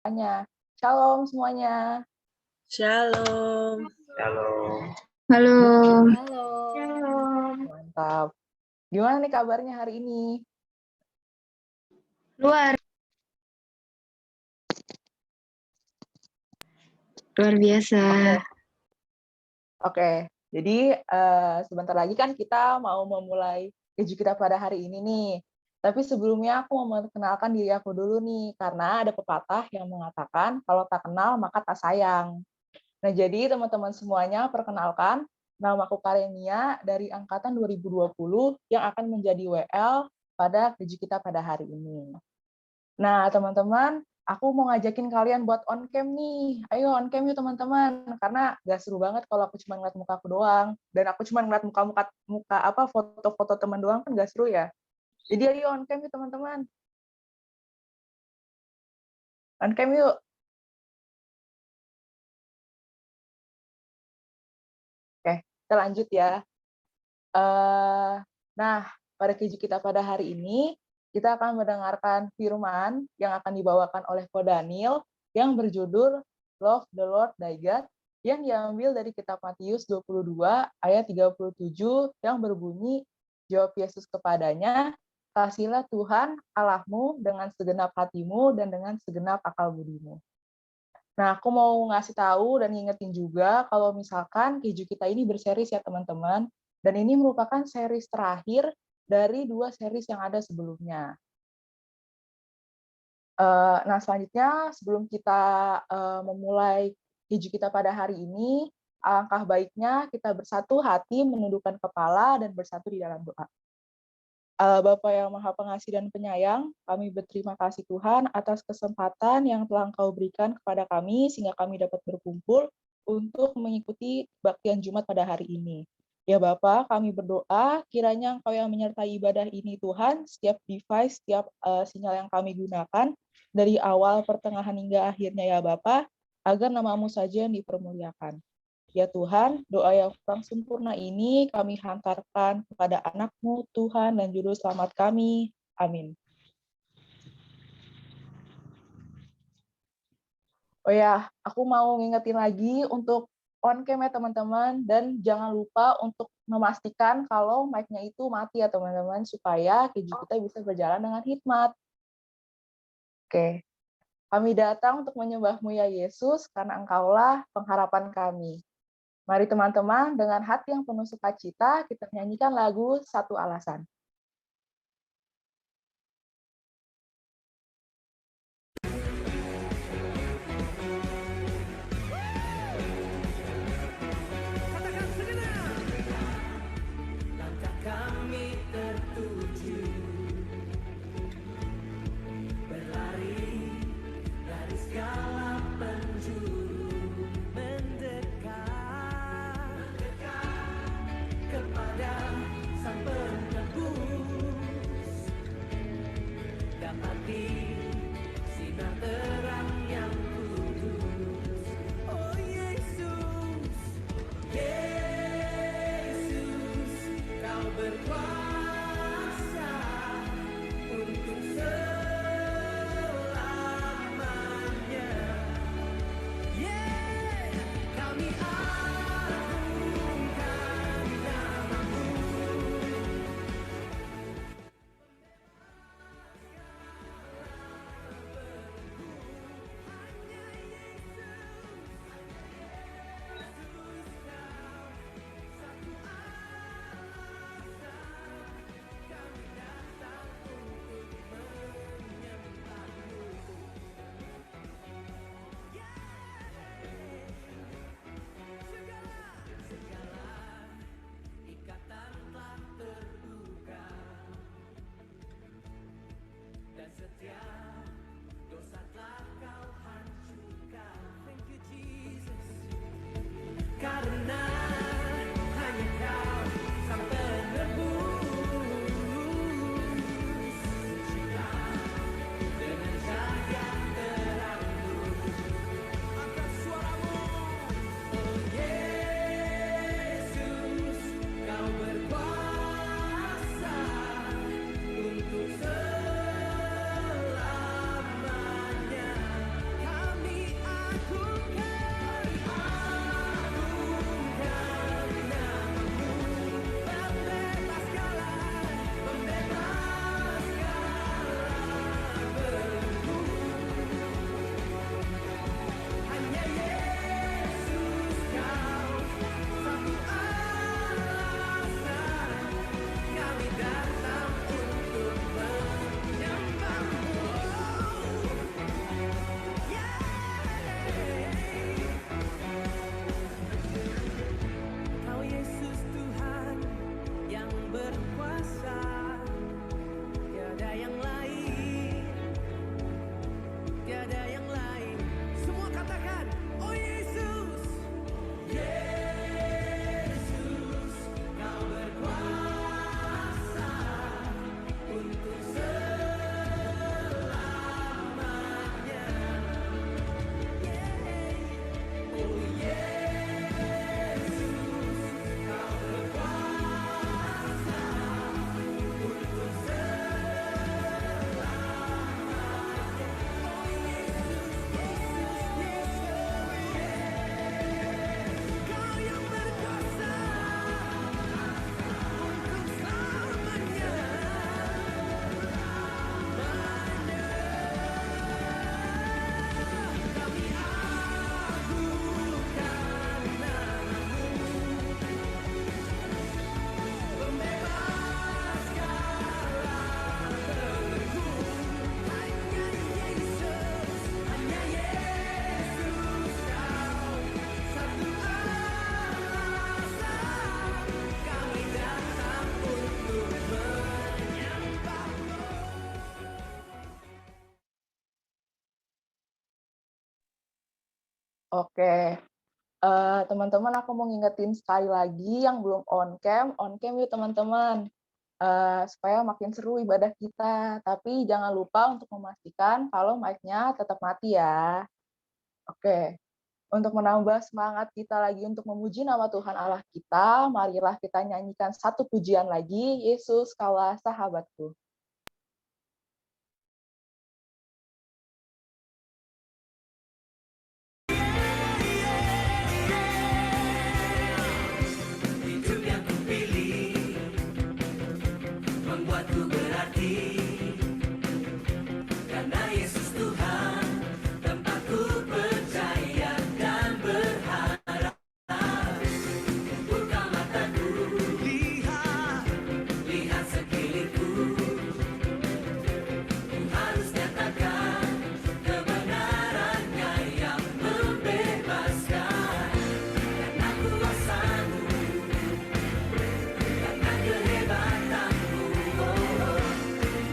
Tanya. Shalom semuanya. Shalom. Shalom. Halo. Halo. Mantap. Gimana nih kabarnya hari ini? Luar biasa. Oke. Jadi sebentar lagi kan kita mau memulai keju kita pada hari ini nih. Tapi sebelumnya aku mau memperkenalkan diri aku dulu nih, karena ada pepatah yang mengatakan kalau tak kenal maka tak sayang. Nah, jadi teman-teman semuanya perkenalkan, nama aku Karenia dari angkatan 2020 yang akan menjadi WL pada keju kita pada hari ini. Nah, teman-teman, aku mau ngajakin kalian buat on cam nih. Ayo on cam yuk teman-teman, karena gak seru banget kalau aku cuma ngeliat muka aku doang. Dan aku cuma ngeliat muka apa foto-foto teman doang kan gak seru ya. Jadi ayo on cam yuk teman-teman. On cam yuk. Oke, kita lanjut ya. Nah, pada keju kita pada hari ini, kita akan mendengarkan firman yang akan dibawakan oleh Ko Daniel yang berjudul Love the Lord Thy God, yang diambil dari kitab Matius 22 ayat 37 yang berbunyi, jawab Yesus kepadanya, kasihilah Tuhan Allahmu dengan segenap hatimu dan dengan segenap akal budimu. Nah, aku mau ngasih tahu dan ngingetin juga kalau misalkan keju kita ini berseries ya teman-teman, dan ini merupakan series terakhir dari 2 series yang ada sebelumnya. Nah, selanjutnya sebelum kita memulai keju kita pada hari ini, alangkah baiknya kita bersatu hati, menundukkan kepala, dan bersatu di dalam doa. Bapa yang Maha Pengasih dan Penyayang, kami berterima kasih Tuhan atas kesempatan yang telah Engkau berikan kepada kami sehingga kami dapat berkumpul untuk mengikuti baktian Jumat pada hari ini. Ya Bapa, kami berdoa kiranya Engkau yang menyertai ibadah ini Tuhan, setiap device, setiap sinyal yang kami gunakan, dari awal, pertengahan, hingga akhirnya ya Bapa, agar nama-Mu saja yang dipermuliakan. Ya Tuhan, doa yang kurang sempurna ini kami hantarkan kepada anak-Mu, Tuhan dan Juru Selamat kami. Amin. Oh ya, aku mau ngingetin lagi untuk on cam ya teman-teman, dan jangan lupa untuk memastikan kalau mic-nya itu mati ya teman-teman, supaya keju kita bisa berjalan dengan hikmat. Oke, kami datang untuk menyembah-Mu ya Yesus, karena Engkaulah pengharapan kami. Mari teman-teman, dengan hati yang penuh sukacita, kita nyanyikan lagu Satu Alasan. Langkah kami tertuju, berlari dari segala penjuru, mendekat kepada Sang Penebus. Oke, teman-teman aku mau ngingetin sekali lagi yang belum on cam yuk teman-teman, supaya makin seru ibadah kita. Tapi jangan lupa untuk memastikan kalau mic-nya tetap mati ya. Oke, untuk menambah semangat kita lagi untuk memuji nama Tuhan Allah kita, marilah kita nyanyikan satu pujian lagi, Yesus Kaulah Sahabatku. Hidup yang kupilih membuatku berarti, karena Yesus Tuhan tempatku percaya dan berharap. Buka mataku, lihat sekelilingku, ku harus nyatakan kebenarannya yang membebaskan. Karena kuasa-Mu, karena kehebatanmu,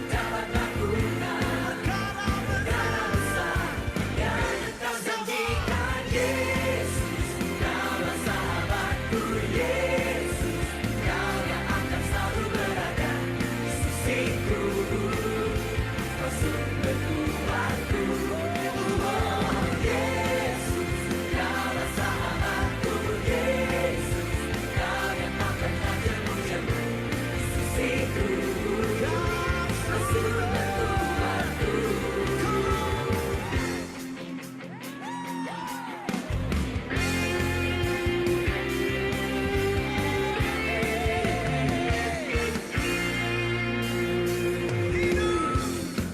dapat lakukan perkara besar yang Engkau janjikan. Yesus, Kaulah sahabatku. Yesus, Kau yang akan selalu berada di sisiku. Kau sumber kuatku. Oh, Yesus, Kaulah sahabatku. Yesus, Kau yang tak pernah jemu-jemu di sisiku. Kau sumber kuatku.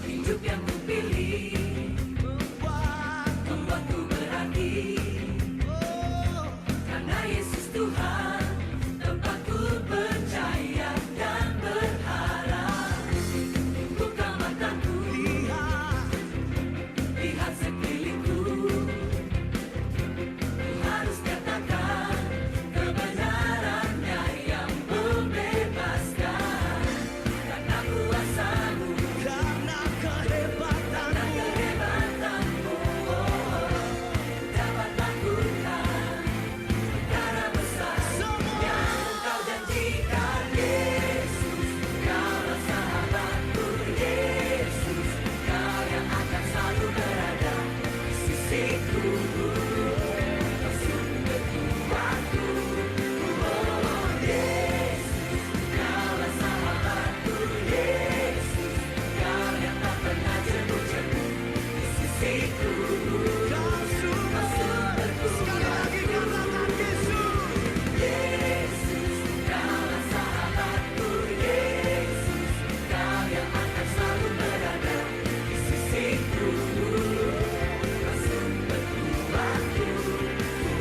Hidup yang kupilih membuatku berarti, karena Yesus Tuhan tempatku percaya dan berharap. Buka mataku, lihat sekelilingku, ku harus katakan kebenarannya yang membebaskan. Karena kuasa-Mu, karena kehebatanmu, dapat lakukan perkara besar yang Engkau janjikan. Yesus, Kaulah sahabatku. Yesus, Kau yang akan selalu berada di sisiku. Kau sumber kuatku. Oh, Yesus, Kaulah sahabatku. Yesus, Kau yang tak pernah jemu-jemu di sisiku. Kau sumber kuatku. Yesus, Kaulah sahabatku. Yesus, Kau yang akan selalu berada di sisiku. Kau sumber kuatku.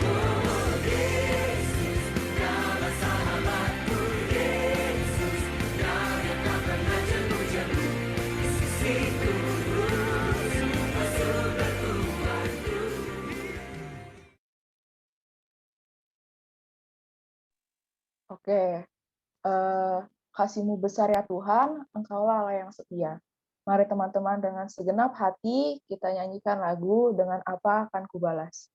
Oh, Yesus, Kaulah sahabatku. Yesus, Kau yang tak pernah jemu-jemu di sisiku. Kau sumber kuatku. Oke, kasih-Mu besar ya Tuhan, Engkaulah Allah yang setia. Mari teman-teman dengan segenap hati kita nyanyikan lagu Dengan Apa Akan Kubalas.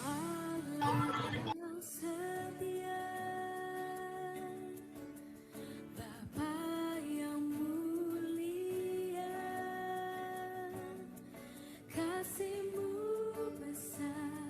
Allah yang setia, Bapa yang mulia, kasih-Mu besar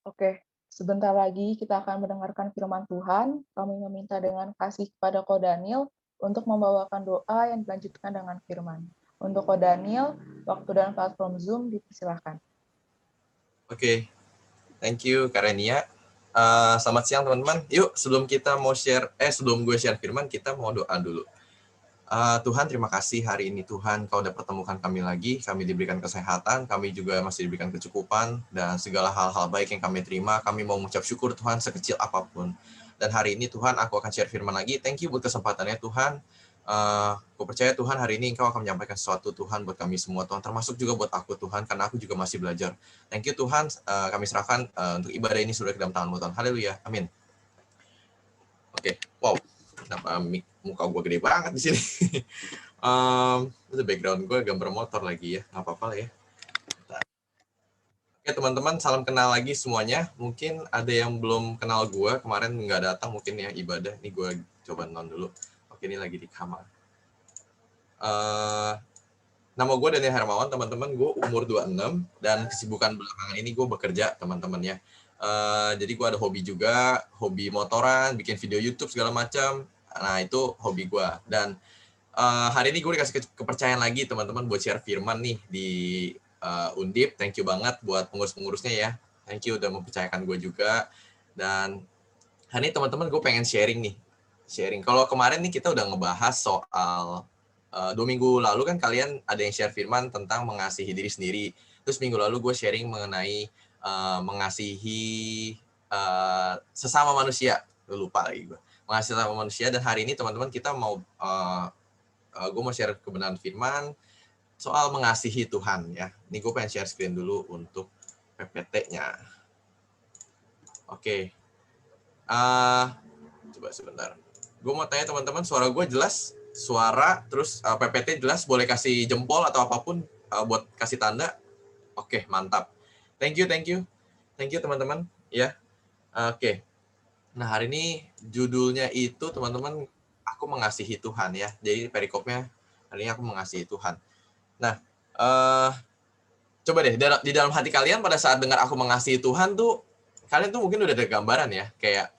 Oke, sebentar lagi kita akan mendengarkan firman Tuhan. Kami meminta dengan kasih kepada Ko Daniel untuk membawakan doa yang dilanjutkan dengan firman. Untuk Ko Daniel, waktu dan platform Zoom dipersilakan. Oke, thank you Karenia. Selamat siang teman-teman. Yuk sebelum gue share firman, kita mau doa dulu. Tuhan, terima kasih hari ini Tuhan, Kau udah pertemukan kami lagi, kami diberikan kesehatan, kami juga masih diberikan kecukupan, dan segala hal-hal baik yang kami terima, kami mau mengucap syukur Tuhan sekecil apapun. Dan hari ini Tuhan, aku akan share firman lagi. Thank you buat kesempatannya Tuhan. Aku percaya Tuhan hari ini Engkau akan menyampaikan sesuatu Tuhan buat kami semua Tuhan, termasuk juga buat aku Tuhan, karena aku juga masih belajar. Thank you Tuhan, kami serahkan untuk ibadah ini sudah ke dalam tangan-Mu Tuhan. Haleluya, amin. Oke, wow. Kenapa muka gue gede banget di sini? Itu background gue gambar motor lagi ya, nggak apa-apa lah ya. Oke teman-teman, salam kenal lagi semuanya. Mungkin ada yang belum kenal gue, kemarin nggak datang mungkin ya ibadah. Ini gue coba nonton dulu. Oke, ini lagi di kamar. Nama gue Daniel Hermawan, teman-teman. Gue umur 26, dan kesibukan belakangan ini gue bekerja, teman-teman ya. Jadi gue ada hobi juga, hobi motoran, bikin video YouTube segala macam. Nah itu hobi gue. Dan hari ini gue dikasih kepercayaan lagi teman-teman buat share firman nih di Undip. Thank you banget buat pengurus-pengurusnya ya. Thank you udah mempercayakan gue juga. Dan hari ini teman-teman gue pengen sharing nih. Kalau kemarin nih kita udah ngebahas soal 2 minggu lalu kan kalian ada yang share firman tentang mengasihi diri sendiri. Terus minggu lalu gue sharing mengenai mengasihi sesama manusia. Lupa lagi gue. Mengasihi sesama manusia. Dan hari ini teman-teman kita mau gue mau share kebenaran firman soal mengasihi Tuhan ya. Ini gue pengen share screen dulu untuk PPT-nya. Oke. Coba sebentar. Gue mau tanya teman-teman, suara gue jelas? Suara, terus PPT jelas? Boleh kasih jempol atau apapun buat kasih tanda? Oke, mantap. Thank you teman-teman. Ya, oke. Nah hari ini judulnya itu teman-teman, aku mengasihi Tuhan ya. Jadi perikopnya hari ini aku mengasihi Tuhan. Nah, coba deh di dalam hati kalian pada saat dengar aku mengasihi Tuhan tuh, kalian tuh mungkin udah ada gambaran ya, kayak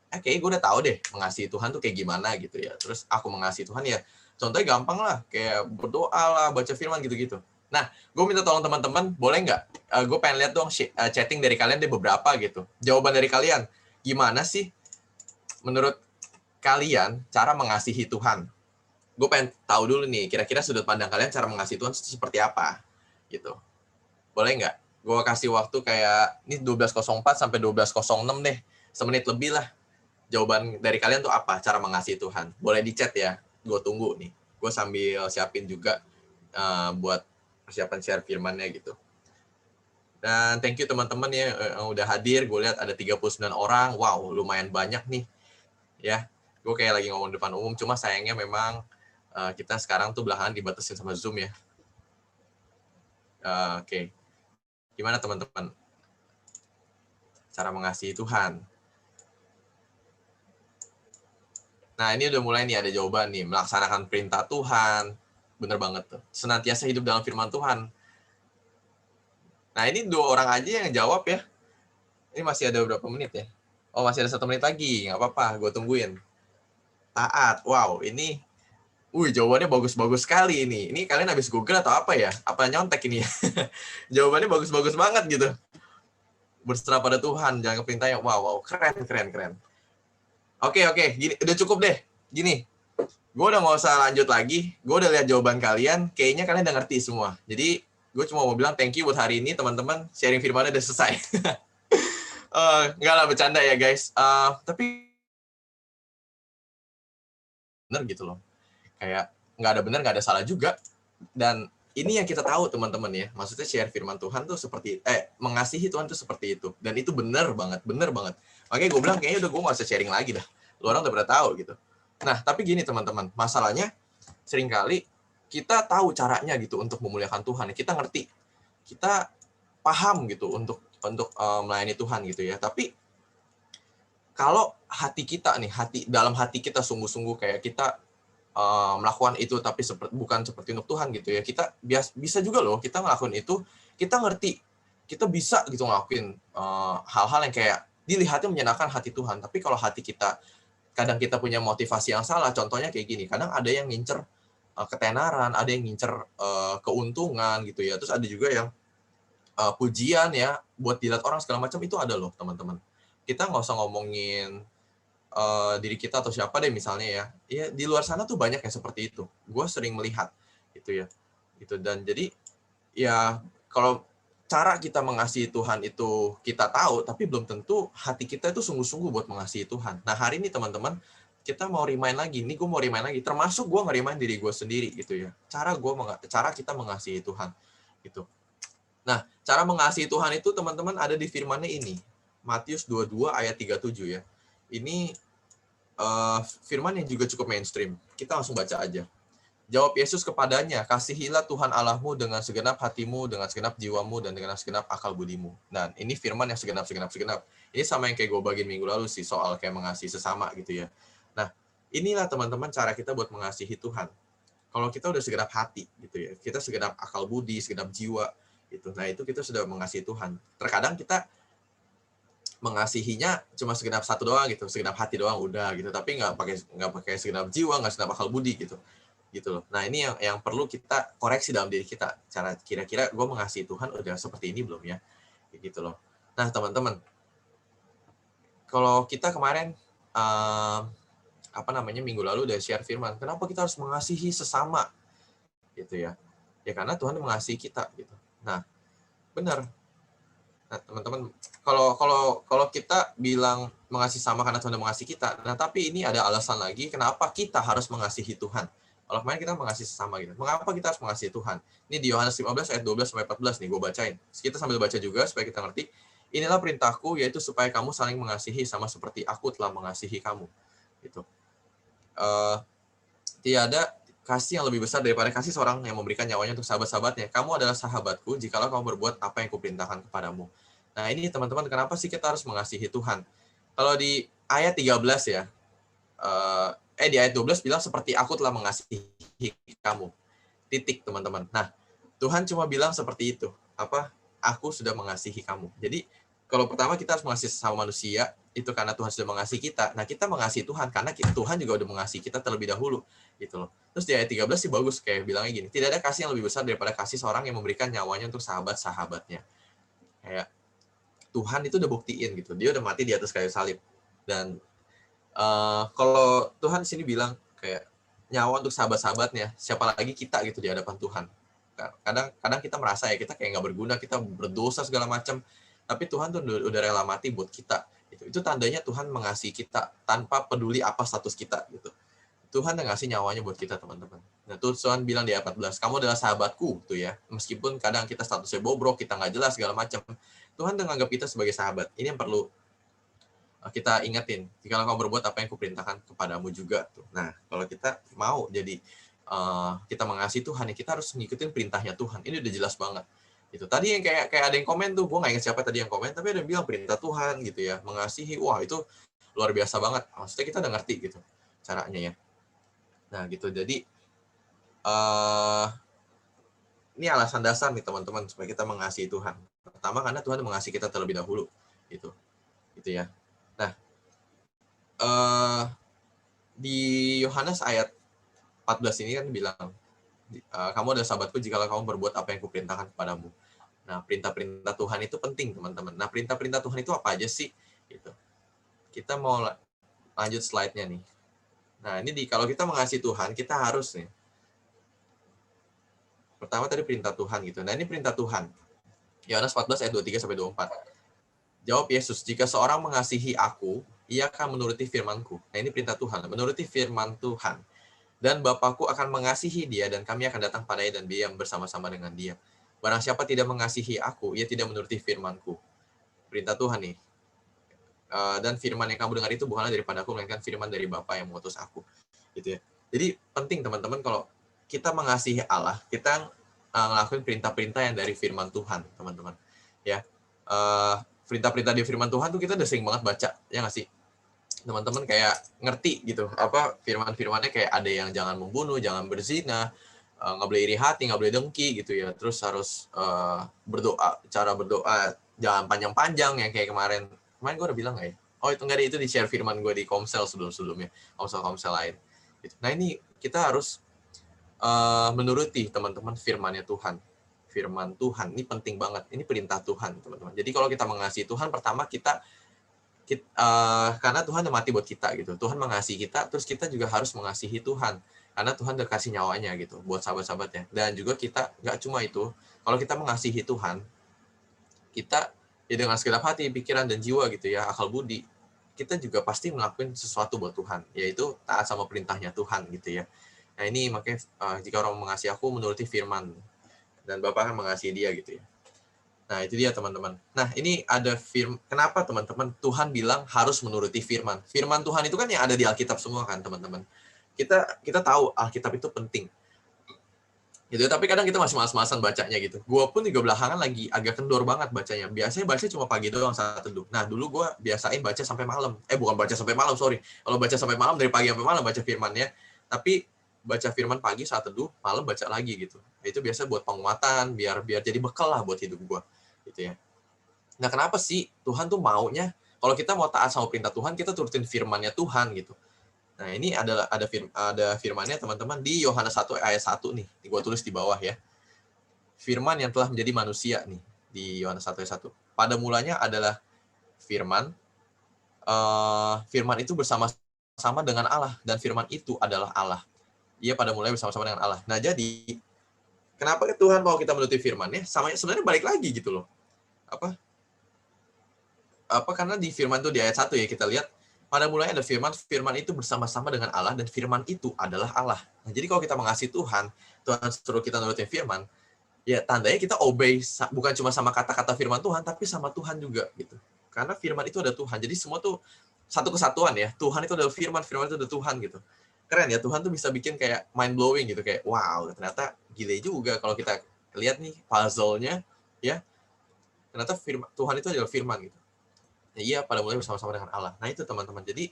kayaknya gue udah tahu deh mengasihi Tuhan tuh kayak gimana gitu ya. Terus aku mengasihi Tuhan ya, contohnya gampang lah, kayak berdoa lah, baca firman gitu-gitu. Nah, gue minta tolong teman-teman, boleh nggak? Gue pengen lihat dong chatting dari kalian deh beberapa gitu. Jawaban dari kalian, gimana sih menurut kalian cara mengasihi Tuhan? Gue pengen tahu dulu nih, kira-kira sudut pandang kalian cara mengasihi Tuhan itu seperti apa? Gitu. Boleh nggak? Gue kasih waktu kayak, ini 12.04 sampai 12.06 deh. Semenit lebih lah. Jawaban dari kalian tuh apa cara mengasihi Tuhan? Boleh di chat ya, gue tunggu nih. Gue sambil siapin juga buat persiapan share firmannya gitu. Dan thank you teman-teman ya yang udah hadir. Gue lihat ada 39 orang. Wow, lumayan banyak nih. Ya, gue kayak lagi ngomong depan umum. Cuma sayangnya memang kita sekarang tuh belakangan dibatasin sama Zoom ya. Oke. Gimana teman-teman? Cara mengasihi Tuhan. Nah, ini udah mulai nih ada jawaban nih. Melaksanakan perintah Tuhan. Bener banget tuh. Senantiasa hidup dalam firman Tuhan. Nah, ini 2 orang aja yang jawab ya. Ini masih ada berapa menit ya? Oh, masih ada 1 menit lagi. Nggak apa-apa, gue tungguin. Taat. Wow, ini jawabannya bagus-bagus sekali ini. Ini kalian habis Google atau apa ya? Apa nyontek ini ya? Jawabannya bagus-bagus banget gitu. Berserah pada Tuhan, jangan perintahnya. Wow, keren. Oke, gini, udah cukup deh. Gini, gue udah nggak usah lanjut lagi. Gue udah lihat jawaban kalian, kayaknya kalian udah ngerti semua. Jadi, gue cuma mau bilang thank you buat hari ini, teman-teman. Sharing firmannya udah selesai. Nggak lah, bercanda ya guys. Tapi bener gitu loh. Kayak nggak ada benar, nggak ada salah juga. Dan ini yang kita tahu teman-teman ya. Maksudnya share firman Tuhan tuh seperti mengasihi Tuhan tuh seperti itu. Dan itu benar banget. Makanya gue bilang kayaknya udah gue nggak usah sharing lagi dah. Lu orang udah pada tahu gitu. Nah tapi gini teman-teman, masalahnya seringkali kita tahu caranya gitu untuk memuliakan Tuhan. Kita ngerti, kita paham gitu untuk melayani Tuhan gitu ya. Tapi kalau hati kita nih, dalam hati kita sungguh-sungguh kayak kita melakukan itu tapi bukan seperti untuk Tuhan gitu ya. Kita bisa juga loh kita ngelakuin itu, kita ngerti kita bisa gitu ngelakuin hal-hal yang kayak dilihatnya menyenangkan hati Tuhan. Tapi kalau hati kita, kadang kita punya motivasi yang salah. Contohnya kayak gini, kadang ada yang ngincer ketenaran, ada yang ngincer keuntungan gitu ya. Terus ada juga yang pujian ya, buat dilihat orang segala macam, itu ada loh teman-teman. Kita nggak usah ngomongin diri kita atau siapa deh misalnya ya. Ya di luar sana tuh banyak yang seperti itu. Gue sering melihat gitu ya. Gitu. Dan jadi ya kalau cara kita mengasihi Tuhan itu kita tahu, tapi belum tentu hati kita itu sungguh-sungguh buat mengasihi Tuhan. Nah hari ini teman-teman, kita mau remind lagi, gue mau remind lagi, termasuk gue nge-remind diri gue sendiri gitu ya. Cara kita mengasihi Tuhan gitu. Nah, cara mengasihi Tuhan itu teman-teman ada di firman-Nya ini. Matius 22 ayat 37 ya. Ini firman yang juga cukup mainstream. Kita langsung baca aja. Jawab Yesus kepadanya, kasihilah Tuhan Allahmu dengan segenap hatimu, dengan segenap jiwamu, dan dengan segenap akal budimu. Dan ini firman yang segenap. Ini sama yang kayak gue bagiin minggu lalu sih, soal kayak mengasihi sesama gitu ya. Nah, inilah teman-teman cara kita buat mengasihi Tuhan. Kalau kita udah segenap hati gitu ya, kita segenap akal budi, segenap jiwa gitu. Nah, itu kita sudah mengasihi Tuhan. Terkadang kita mengasihinya cuma segenap satu doang gitu, segenap hati doang udah gitu, tapi nggak pakai segenap jiwa, nggak segenap akal budi gitu loh. Nah ini yang perlu kita koreksi dalam diri kita. Cara kira-kira gue mengasihi Tuhan udah seperti ini belum ya? Gitu loh. Nah teman-teman, kalau kita kemarin minggu lalu udah share firman, kenapa kita harus mengasihi sesama gitu ya? Ya karena Tuhan mengasihi kita gitu. Nah benar. Nah teman-teman, kalau kita bilang mengasihi sama karena Tuhan mengasihi kita, nah tapi ini ada alasan lagi kenapa kita harus mengasihi Tuhan. Kalau kemarin kita mengasihi sesama gitu. Mengapa kita harus mengasihi Tuhan? Ini di Yohanes 15 ayat 12 sampai 14 nih, gue bacain. Kita sambil baca juga supaya kita ngerti. Inilah perintahku, yaitu supaya kamu saling mengasihi sama seperti aku telah mengasihi kamu. Gitu. Tiada kasih yang lebih besar daripada kasih seorang yang memberikan nyawanya untuk sahabat-sahabatnya. Kamu adalah sahabatku jikalau kamu berbuat apa yang kuperintahkan kepadamu. Nah ini teman-teman, kenapa sih kita harus mengasihi Tuhan? Kalau di ayat 13 ya, di ayat 12 bilang seperti aku telah mengasihi kamu. Titik teman-teman. Nah, Tuhan cuma bilang seperti itu. Aku sudah mengasihi kamu. Jadi, kalau pertama kita harus mengasihi sesama manusia, itu karena Tuhan sudah mengasihi kita. Nah, kita mengasihi Tuhan karena Tuhan juga udah mengasihi kita terlebih dahulu. Gitu loh. Terus di ayat 13 sih bagus, kayak bilangnya gini, tidak ada kasih yang lebih besar daripada kasih seorang yang memberikan nyawanya untuk sahabat-sahabatnya. Kayak Tuhan itu udah buktiin gitu. Dia udah mati di atas kayu salib. Dan kalau Tuhan di sini bilang kayak nyawa untuk sahabat-sahabatnya, siapa lagi kita gitu di hadapan Tuhan. Kadang kita merasa ya kita kayak nggak berguna, kita berdosa segala macam, tapi Tuhan tuh udah rela mati buat kita. Itu tandanya Tuhan mengasihi kita tanpa peduli apa status kita gitu. Tuhan udah ngasih nyawanya buat kita teman-teman. Nah Tuhan bilang di ayat 14, kamu adalah sahabatku tuh ya. Meskipun kadang kita statusnya bobrok, kita nggak jelas segala macam, Tuhan udah nganggap kita sebagai sahabat. Ini yang perlu kita ingetin, jika kamu berbuat apa yang kuperintahkan kepadamu juga. Nah, kalau kita mau jadi kita mengasihi Tuhan, ya kita harus mengikuti perintahnya Tuhan. Ini udah jelas banget. Itu tadi yang kayak ada yang komen tuh, gue nggak ingat siapa tadi yang komen, tapi ada yang bilang perintah Tuhan gitu ya, mengasihi. Wah itu luar biasa banget. Maksudnya kita udah ngerti gitu caranya ya. Nah gitu, jadi ini alasan dasar nih teman-teman supaya kita mengasihi Tuhan. Pertama karena Tuhan mengasihi kita terlebih dahulu, gitu ya. Nah, di Yohanes ayat 14 ini kan bilang, kamu adalah sahabatku jika kamu berbuat apa yang kuperintahkan kepadamu. Nah, perintah-perintah Tuhan itu penting, teman-teman. Nah, perintah-perintah Tuhan itu apa aja sih? Gitu. Kita mau lanjut slide-nya nih. Nah, ini kalau kita mengasihi Tuhan, kita harus nih. Pertama tadi perintah Tuhan gitu. Nah, ini perintah Tuhan. Yohanes 14 ayat 23 sampai 24. Jawab Yesus, jika seorang mengasihi aku, ia akan menuruti firman-Ku. Nah, ini perintah Tuhan, menuruti firman Tuhan. Dan Bapakku akan mengasihi dia, dan kami akan datang padanya dan diam bersama-sama dengan dia. Barang siapa tidak mengasihi aku, ia tidak menuruti firman-Ku. Perintah Tuhan nih. Dan firman yang kamu dengar itu bukanlah daripada aku, melainkan firman dari Bapa yang mengutus aku. Gitu ya. Jadi penting teman-teman, kalau kita mengasihi Allah, kita ngelakuin perintah-perintah yang dari firman Tuhan, teman-teman. Ya. Perintah-perintah di firman Tuhan tuh kita udah sering banget baca, ya nggak sih? Teman-teman kayak ngerti gitu, apa firman-firmannya kayak ada yang jangan membunuh, jangan berzina, nggak boleh iri hati, nggak boleh dengki gitu ya. Terus harus berdoa, cara berdoa jangan panjang-panjang yang kayak kemarin gue udah bilang nggak ya? Oh itu nggak ada, itu di share firman gue di Komsel sebelum-sebelumnya, Komsel lain. Gitu. Nah ini kita harus menuruti teman-teman firman-nya Tuhan. Firman Tuhan ini penting banget. Ini perintah Tuhan teman-teman. Jadi kalau kita mengasihi Tuhan, pertama kita karena Tuhan udah mati buat kita gitu. Tuhan mengasihi kita, terus kita juga harus mengasihi Tuhan. Karena Tuhan udah kasih nyawanya gitu buat sahabat-sahabatnya. Dan juga kita nggak cuma itu, kalau kita mengasihi Tuhan, kita ya dengan segenap hati, pikiran, dan jiwa gitu ya, akal budi, kita juga pasti melakukan sesuatu buat Tuhan, yaitu taat sama perintahnya Tuhan gitu ya. Nah ini makanya jika orang mengasihi aku menuruti firman, dan Bapa akan mengasihi dia gitu ya. Nah itu dia teman-teman. Nah ini ada kenapa teman-teman Tuhan bilang harus menuruti firman. Firman Tuhan itu kan yang ada di Alkitab semua kan teman-teman. Kita tahu Alkitab itu penting. Gitu, tapi kadang kita masih malas-malasan bacanya gitu. Gue pun juga belakangan lagi agak kendor banget bacanya. Biasanya baca cuma pagi doang saat teduh. Nah dulu gue biasain baca sampai malam. Bukan baca sampai malam, sorry. Kalau baca sampai malam, dari pagi sampai malam baca firmannya. Tapi baca firman pagi saat teduh, malam baca lagi gitu. Itu biasa buat penguatan, biar jadi bekal lah buat hidup gue. Gitu ya. Nah kenapa sih Tuhan tuh maunya, kalau kita mau taat sama perintah Tuhan, kita turutin firmannya Tuhan gitu. Nah, ini ada firmannya teman-teman di Yohanes 1 ayat 1 nih. Gue tulis di bawah ya. Firman yang telah menjadi manusia nih di Yohanes 1 ayat 1. Pada mulanya adalah firman. Firman itu bersama-sama dengan Allah, dan firman itu adalah Allah. Ia pada mulanya bersama-sama dengan Allah. Nah, jadi kenapa Tuhan mau kita menuruti firman-Nya? Sebenarnya balik lagi gitu loh. Karena di firman itu di ayat 1 ya kita lihat, pada mulanya ada firman itu bersama-sama dengan Allah, dan firman itu adalah Allah. Nah, jadi kalau kita mengasihi Tuhan suruh kita nurutin firman, ya tandanya kita obey, bukan cuma sama kata-kata firman Tuhan, tapi sama Tuhan juga gitu. Karena firman itu ada Tuhan, jadi semua tuh satu kesatuan ya. Tuhan itu adalah firman itu ada Tuhan gitu. Keren ya, Tuhan tuh bisa bikin kayak mind blowing gitu, kayak wow, ternyata gile juga kalau kita lihat nih puzzle-nya ya. Ternyata Tuhan itu adalah firman gitu. Iya, pada mulai bersama-sama dengan Allah. Nah itu teman-teman. Jadi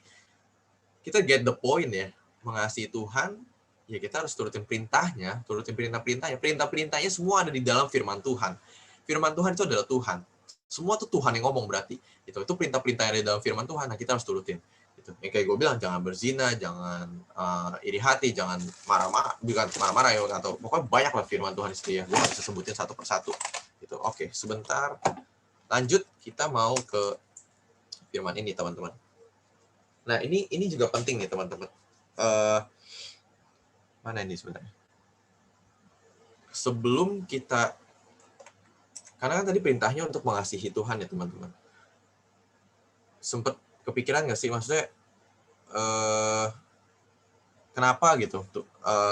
kita get the point ya. Mengasihi Tuhan, ya kita harus turutin perintahnya, turutin perintah-perintahnya. Perintah-perintahnya semua ada di dalam firman Tuhan. Firman Tuhan itu adalah Tuhan. Semua tuh Tuhan yang ngomong berarti. Itu perintah-perintah yang ada di dalam firman Tuhan. Nah kita harus turutin. Gitu. Yang kayak gue bilang, jangan berzina, jangan iri hati, jangan marah-marah, bukan marah-marah ya, atau pokoknya banyak lah firman Tuhan di situ ya. Gue nggak bisa sebutin satu persatu. Gitu. Oke, sebentar. Lanjut, kita mau ke firman ini teman-teman. Nah ini juga penting nih teman-teman. Mana ini sebenarnya? Sebelum kita, karena kan tadi perintahnya untuk mengasihi Tuhan ya teman-teman. Sempet kepikiran nggak sih maksudnya kenapa gitu?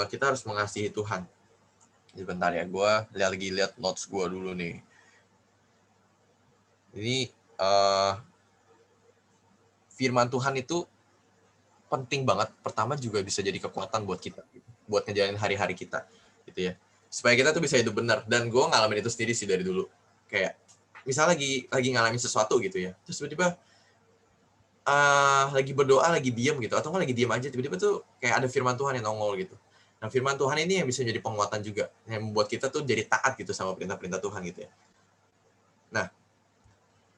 Kita harus mengasihi Tuhan. Sebentar ya, gue lagi lihat notes gue dulu nih. Ini firman Tuhan itu penting banget. Pertama juga bisa jadi kekuatan buat kita, buat ngejalanin hari-hari kita, gitu ya. Supaya kita tuh bisa hidup benar. Dan gue ngalamin itu sendiri sih dari dulu. Kayak misalnya lagi ngalamin sesuatu gitu ya. Terus tiba-tiba lagi berdoa, lagi diam gitu, atau nggak lagi diam aja, tiba-tiba tuh kayak ada firman Tuhan yang nongol gitu. Nah firman Tuhan ini yang bisa jadi penguatan juga, yang membuat kita tuh jadi taat gitu sama perintah-perintah Tuhan gitu ya. Nah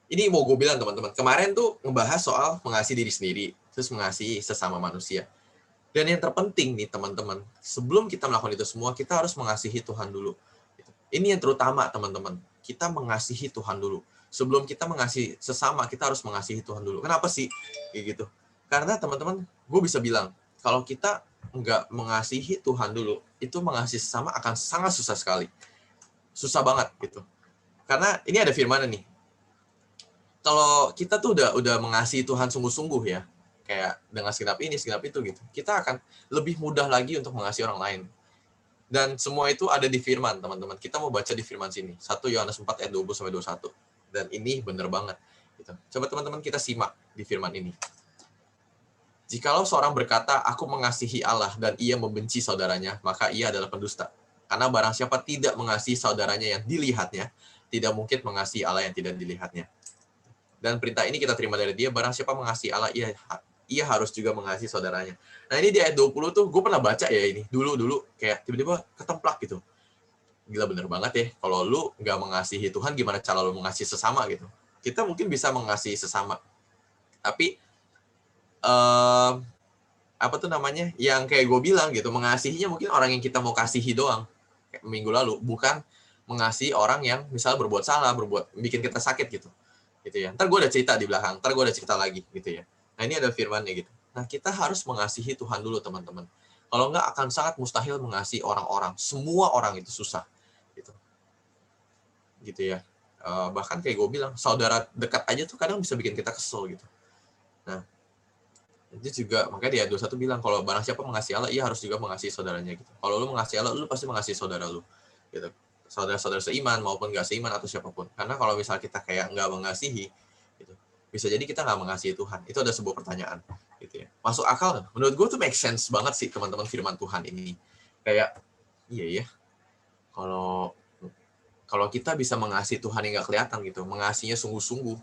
ini mau gue bilang teman-teman, kemarin tuh ngebahas soal mengasihi diri sendiri, terus mengasihi sesama manusia. Dan yang terpenting nih teman-teman, sebelum kita melakukan itu semua, kita harus mengasihi Tuhan dulu. Ini yang terutama teman-teman, kita mengasihi Tuhan dulu. Sebelum kita mengasihi sesama, kita harus mengasihi Tuhan dulu. Kenapa sih? Kayak gitu. Karena teman-teman, gue bisa bilang, kalau kita nggak mengasihi Tuhan dulu, itu mengasihi sesama akan sangat susah sekali. Susah banget gitu. Karena ini ada firman nih. Kalau kita tuh udah mengasihi Tuhan sungguh-sungguh ya, kayak dengan segenap ini, segenap itu gitu, kita akan lebih mudah lagi untuk mengasihi orang lain. Dan semua itu ada di firman, teman-teman. Kita mau baca di firman sini, 1 Yohanes 4 ayat 20-21. Dan ini bener banget. Gitu. Coba teman-teman kita simak di firman ini. Jikalau seorang berkata, aku mengasihi Allah dan ia membenci saudaranya, maka ia adalah pendusta. Karena barang siapa tidak mengasihi saudaranya yang dilihatnya, tidak mungkin mengasihi Allah yang tidak dilihatnya. Dan perintah ini kita terima dari dia, barang siapa mengasihi Allah, ia harus juga mengasihi saudaranya. Nah ini di ayat 20 tuh gue pernah baca ya ini dulu kayak tiba-tiba ketemplak gitu. Gila bener banget ya, kalau lu nggak mengasihi Tuhan gimana cara lu mengasihi sesama gitu. Kita mungkin bisa mengasihi sesama, tapi apa tuh namanya, yang kayak gue bilang gitu, mengasihinya mungkin orang yang kita mau kasihi doang. Kayak minggu lalu, bukan mengasihi orang yang misal berbuat salah, bikin kita sakit gitu ya. Ntar gue ada cerita di belakang, ntar gue ada cerita lagi gitu ya. Nah ini ada firmannya gitu. Nah kita harus mengasihi Tuhan dulu teman-teman. Kalau enggak akan sangat mustahil mengasihi orang-orang. Semua orang itu susah gitu ya. Bahkan kayak gue bilang, saudara dekat aja tuh kadang bisa bikin kita kesel gitu. Nah itu juga makanya di ayat 21 bilang kalau barang siapa mengasihi Allah, ia harus juga mengasihi saudaranya gitu. Kalau lu mengasihi Allah, lu pasti mengasihi saudara lu gitu. Saudara-saudara seiman maupun nggak seiman atau siapapun. Karena kalau misal kita kayak nggak mengasihi gitu, bisa jadi kita nggak mengasihi Tuhan. Itu ada sebuah pertanyaan gitu ya. Masuk akal nggak? Menurut gue tuh make sense banget sih teman-teman firman Tuhan ini. Kayak iya ya. Kalau kita bisa mengasihi Tuhan yang nggak kelihatan gitu, mengasihinya sungguh-sungguh,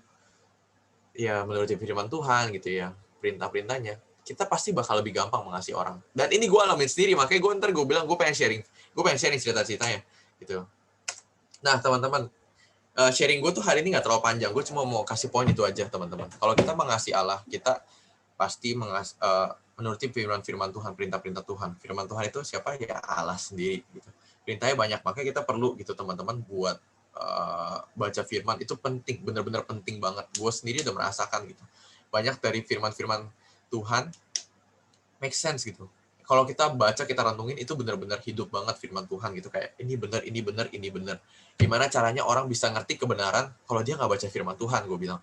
ya menurut firman Tuhan gitu ya, perintah-perintahnya, kita pasti bakal lebih gampang mengasihi orang. Dan ini gue alamin sendiri, makanya gue bilang gue pengen sharing cerita-ceritanya gitu. Nah teman-teman, sharing gue tuh hari ini nggak terlalu panjang, gue cuma mau kasih poin itu aja teman-teman. Kalau kita mengasihi Allah, kita pasti menuruti firman Tuhan, perintah-perintah Tuhan. Firman Tuhan itu siapa? Ya Allah sendiri gitu. Perintahnya banyak, makanya kita perlu gitu teman-teman buat baca firman. Itu penting, benar-benar penting banget. Gue sendiri udah merasakan gitu. Banyak dari firman-firman Tuhan make sense gitu. Kalau kita baca, kita renungin, itu benar-benar hidup banget firman Tuhan gitu. Kayak ini benar, ini benar, ini benar. Gimana caranya orang bisa ngerti kebenaran kalau dia nggak baca firman Tuhan, gue bilang.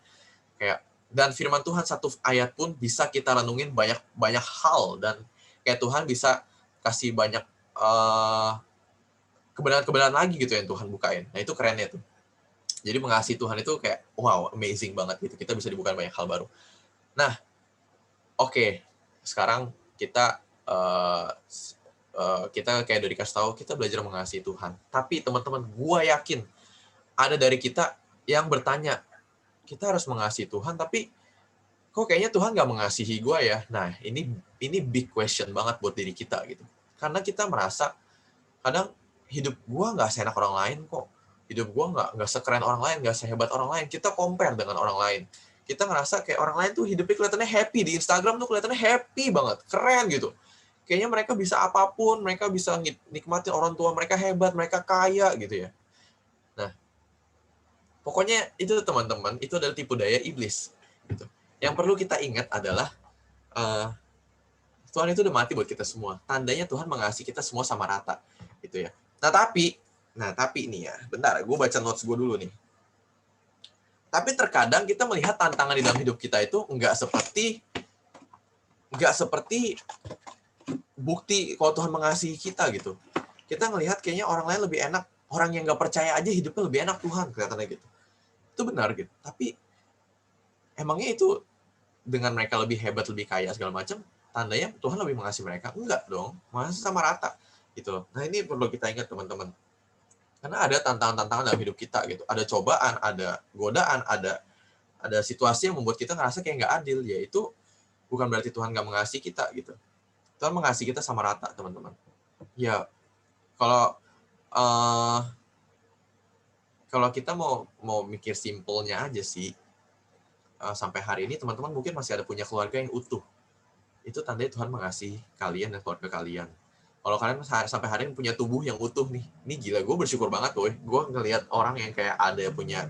Kayak, dan firman Tuhan satu ayat pun bisa kita renungin banyak hal. Dan kayak Tuhan bisa kasih banyak kebenaran-kebenaran lagi gitu yang Tuhan bukain. Nah itu kerennya tuh. Jadi mengasihi Tuhan itu kayak wow, amazing banget gitu. Kita bisa dibukain banyak hal baru. Nah, oke. Sekarang kita kayak udah dikasih tahu, kita belajar mengasihi Tuhan. Tapi teman-teman, gue yakin ada dari kita yang bertanya, kita harus mengasihi Tuhan, tapi kok kayaknya Tuhan nggak mengasihi gue ya? Nah, ini big question banget buat diri kita gitu. Karena kita merasa kadang hidup gue nggak seenak orang lain kok. Hidup gue nggak sekeren orang lain, nggak sehebat orang lain. Kita compare dengan orang lain. Kita ngerasa kayak orang lain tuh hidupnya kelihatannya happy. Di Instagram tuh kelihatannya happy banget. Keren gitu. Kayaknya mereka bisa apapun. Mereka bisa nikmatin orang tua mereka hebat. Mereka kaya gitu ya. Nah, pokoknya itu teman-teman. Itu adalah tipu daya iblis. Gitu. Yang perlu kita ingat adalah Tuhan itu udah mati buat kita semua. Tandanya Tuhan mengasihi kita semua sama rata. Gitu ya. Nah tapi nih ya. Bentar, gue baca notes gue dulu nih. Tapi terkadang kita melihat tantangan di dalam hidup kita itu nggak seperti bukti kalau Tuhan mengasihi kita gitu. Kita ngelihat kayaknya orang lain lebih enak, orang yang nggak percaya aja hidupnya lebih enak Tuhan, kelihatannya gitu. Itu benar gitu. Tapi emangnya itu dengan mereka lebih hebat, lebih kaya segala macam, tandanya Tuhan lebih mengasihi mereka? Enggak dong, masih sama rata gitu. Nah ini perlu kita ingat teman-teman. Karena ada tantangan-tantangan dalam hidup kita gitu. Ada cobaan, ada godaan, ada situasi yang membuat kita ngerasa kayak nggak adil. Yaitu bukan berarti Tuhan nggak mengasihi kita gitu. Tuhan mengasihi kita sama rata, teman-teman. Ya, kalau kita mau mikir simpelnya aja sih, sampai hari ini teman-teman mungkin masih ada punya keluarga yang utuh. Itu tandanya Tuhan mengasihi kalian dan keluarga kalian. Kalau kalian sampai hari ini punya tubuh yang utuh nih, ini gila, gue bersyukur banget tuh. Gue ngelihat orang yang kayak ada punya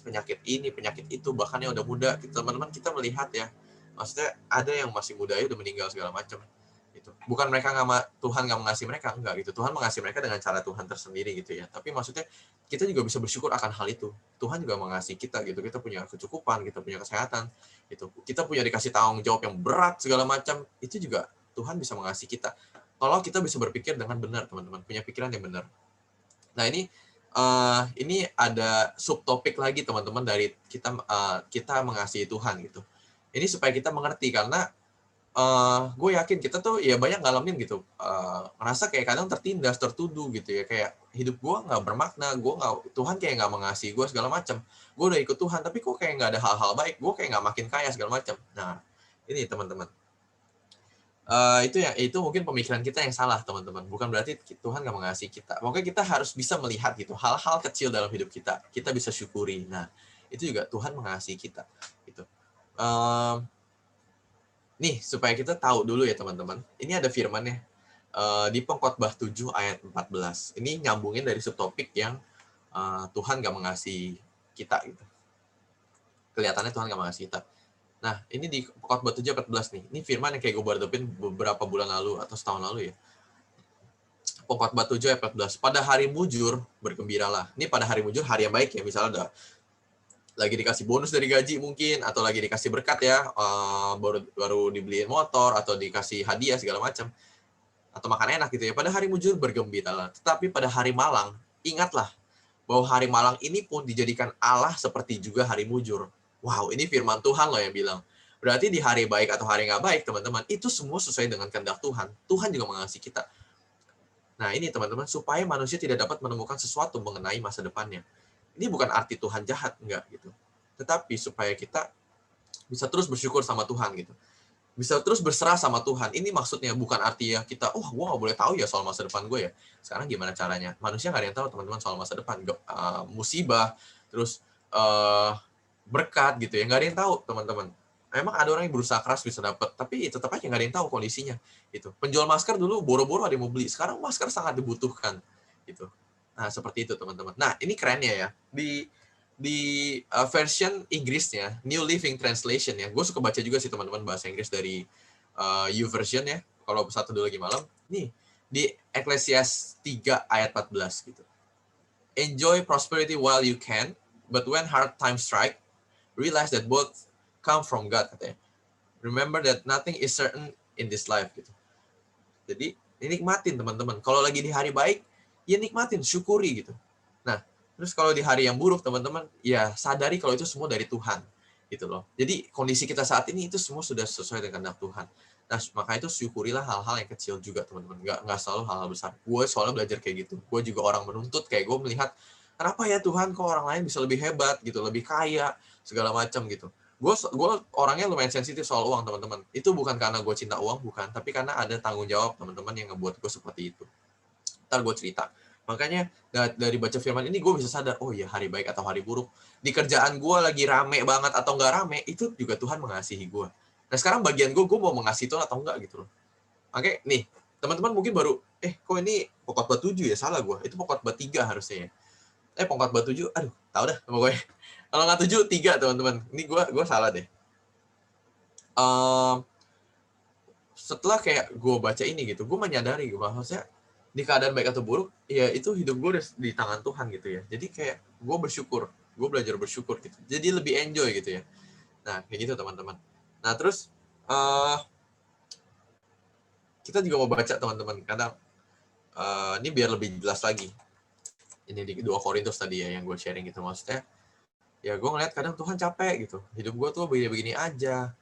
penyakit ini, penyakit itu, bahkan yang udah muda. Teman-teman kita melihat ya, maksudnya ada yang masih muda ya udah meninggal segala macam. Gitu. Bukan mereka Tuhan nggak mengasihi mereka, enggak gitu. Tuhan mengasihi mereka dengan cara Tuhan tersendiri gitu ya. Tapi maksudnya kita juga bisa bersyukur akan hal itu. Tuhan juga mengasihi kita gitu. Kita punya kecukupan, kita punya kesehatan, gitu. Kita punya dikasih tanggung jawab yang berat segala macam. Itu juga Tuhan bisa mengasihi kita. Kalau kita bisa berpikir dengan benar, teman-teman, punya pikiran yang benar. Nah ini ada subtopik lagi, teman-teman, dari kita mengasihi Tuhan gitu. Ini supaya kita mengerti, karena gue yakin kita tuh ya banyak ngalamin gitu, ngerasa kayak kadang tertindas, tertuduh gitu ya, kayak hidup gue nggak bermakna, Tuhan kayak nggak mengasihi gue segala macam. Gue udah ikut Tuhan, tapi kok kayak nggak ada hal-hal baik, gue kayak nggak makin kaya segala macam. Nah Ini teman-teman. Itu mungkin pemikiran kita yang salah, teman-teman. Bukan berarti Tuhan nggak mengasihi kita. Pokoknya kita harus bisa melihat gitu hal-hal kecil dalam hidup kita. Kita bisa syukuri. Nah, itu juga Tuhan mengasihi kita. Gitu. Nih, supaya kita tahu dulu ya teman-teman. Ini ada firman-nya di Pengkhotbah 7 ayat 14. Ini nyambungin dari subtopik yang Tuhan nggak mengasihi kita gitu. Kelihatannya Tuhan nggak mengasihi kita. Nah, ini di Pengkhotbah 7 ayat 14 nih. Ini firman yang kayak gue baru dapin beberapa bulan lalu atau setahun lalu ya. Pengkhotbah 7 ayat 14. Pada hari mujur bergembiralah. Ini pada hari mujur, hari yang baik ya. Misalnya ada lagi dikasih bonus dari gaji mungkin, atau lagi dikasih berkat ya, baru dibeliin motor, atau dikasih hadiah segala macam, atau makan enak gitu ya. Pada hari mujur bergembiralah. Tetapi pada hari malang, ingatlah bahwa hari malang ini pun dijadikan Allah seperti juga hari mujur. Wow, ini firman Tuhan loh yang bilang. Berarti di hari baik atau hari nggak baik, teman-teman, itu semua sesuai dengan kehendak Tuhan. Tuhan juga mengasihi kita. Nah, ini teman-teman, supaya manusia tidak dapat menemukan sesuatu mengenai masa depannya. Ini bukan arti Tuhan jahat, enggak gitu. Tetapi supaya kita bisa terus bersyukur sama Tuhan gitu. Bisa terus berserah sama Tuhan. Ini maksudnya bukan arti ya kita, gue nggak boleh tahu ya soal masa depan gue ya. Sekarang gimana caranya? Manusia nggak ada yang tahu teman-teman soal masa depan. Musibah, terus berkat gitu ya, nggak ada yang tahu teman-teman. Memang ada orang yang berusaha keras bisa dapat, tapi tetap aja nggak ada yang tahu kondisinya. Gitu. Penjual masker dulu boro-boro ada yang mau beli, sekarang masker sangat dibutuhkan. Gitu. Nah seperti itu teman-teman. Nah ini kerennya ya di version Inggrisnya, New Living Translation ya. Gue suka baca juga sih teman-teman bahasa Inggris dari YouVersion ya. Kalau satu dulu lagi malam, nih di Ecclesiastes 3 ayat 14 gitu. Enjoy prosperity while you can, but when hard times strike, realize that both come from God, katanya. Remember that nothing is certain in this life, gitu. Jadi, nikmatin teman-teman. Kalau lagi di hari baik, ya nikmatin, syukuri gitu. Nah, terus kalau di hari yang buruk, teman-teman, ya sadari kalau itu semua dari Tuhan, gitu loh. Jadi, kondisi kita saat ini itu semua sudah sesuai dengan kehendak Tuhan. Nah, maka itu syukurilah hal-hal yang kecil juga, teman-teman. Nggak selalu hal-hal besar. Gue soalnya belajar kayak gitu. Gue juga orang menuntut, kayak gue melihat, kenapa ya Tuhan kok orang lain bisa lebih hebat gitu, lebih kaya, segala macam gitu. Gue orangnya lumayan sensitif soal uang, teman-teman. Itu bukan karena gue cinta uang, bukan, tapi karena ada tanggung jawab teman-teman yang ngebuat gue seperti itu. Ntar gue cerita. Makanya dari baca firman ini gue bisa sadar, oh ya hari baik atau hari buruk. Di kerjaan gue lagi rame banget atau nggak rame, itu juga Tuhan mengasihi gue. Nah sekarang bagian gue mau mengasihi Tuhan atau enggak gitu loh. Oke, nih teman-teman mungkin baru, kok ini Pengkhotbah 7 ya, salah gue. Itu Pengkhotbah 3 harusnya ya. Pengkhotbah 7, aduh, tahu dah pokoknya. Kalau nggak 7, 3 teman-teman. Ini gue salah deh. Setelah kayak gue baca ini gitu, gue menyadari maksudnya di keadaan baik atau buruk, ya itu hidup gue udah di tangan Tuhan gitu ya. Jadi kayak gue bersyukur, gue belajar bersyukur gitu. Jadi lebih enjoy gitu ya. Nah kayak gitu teman-teman. Nah terus kita juga mau baca teman-teman. Kadang ini biar lebih jelas lagi. Ini di 2 Korintus tadi ya yang gue sharing gitu, maksudnya ya gue ngeliat kadang Tuhan capek gitu, hidup gue tuh begini-begini aja.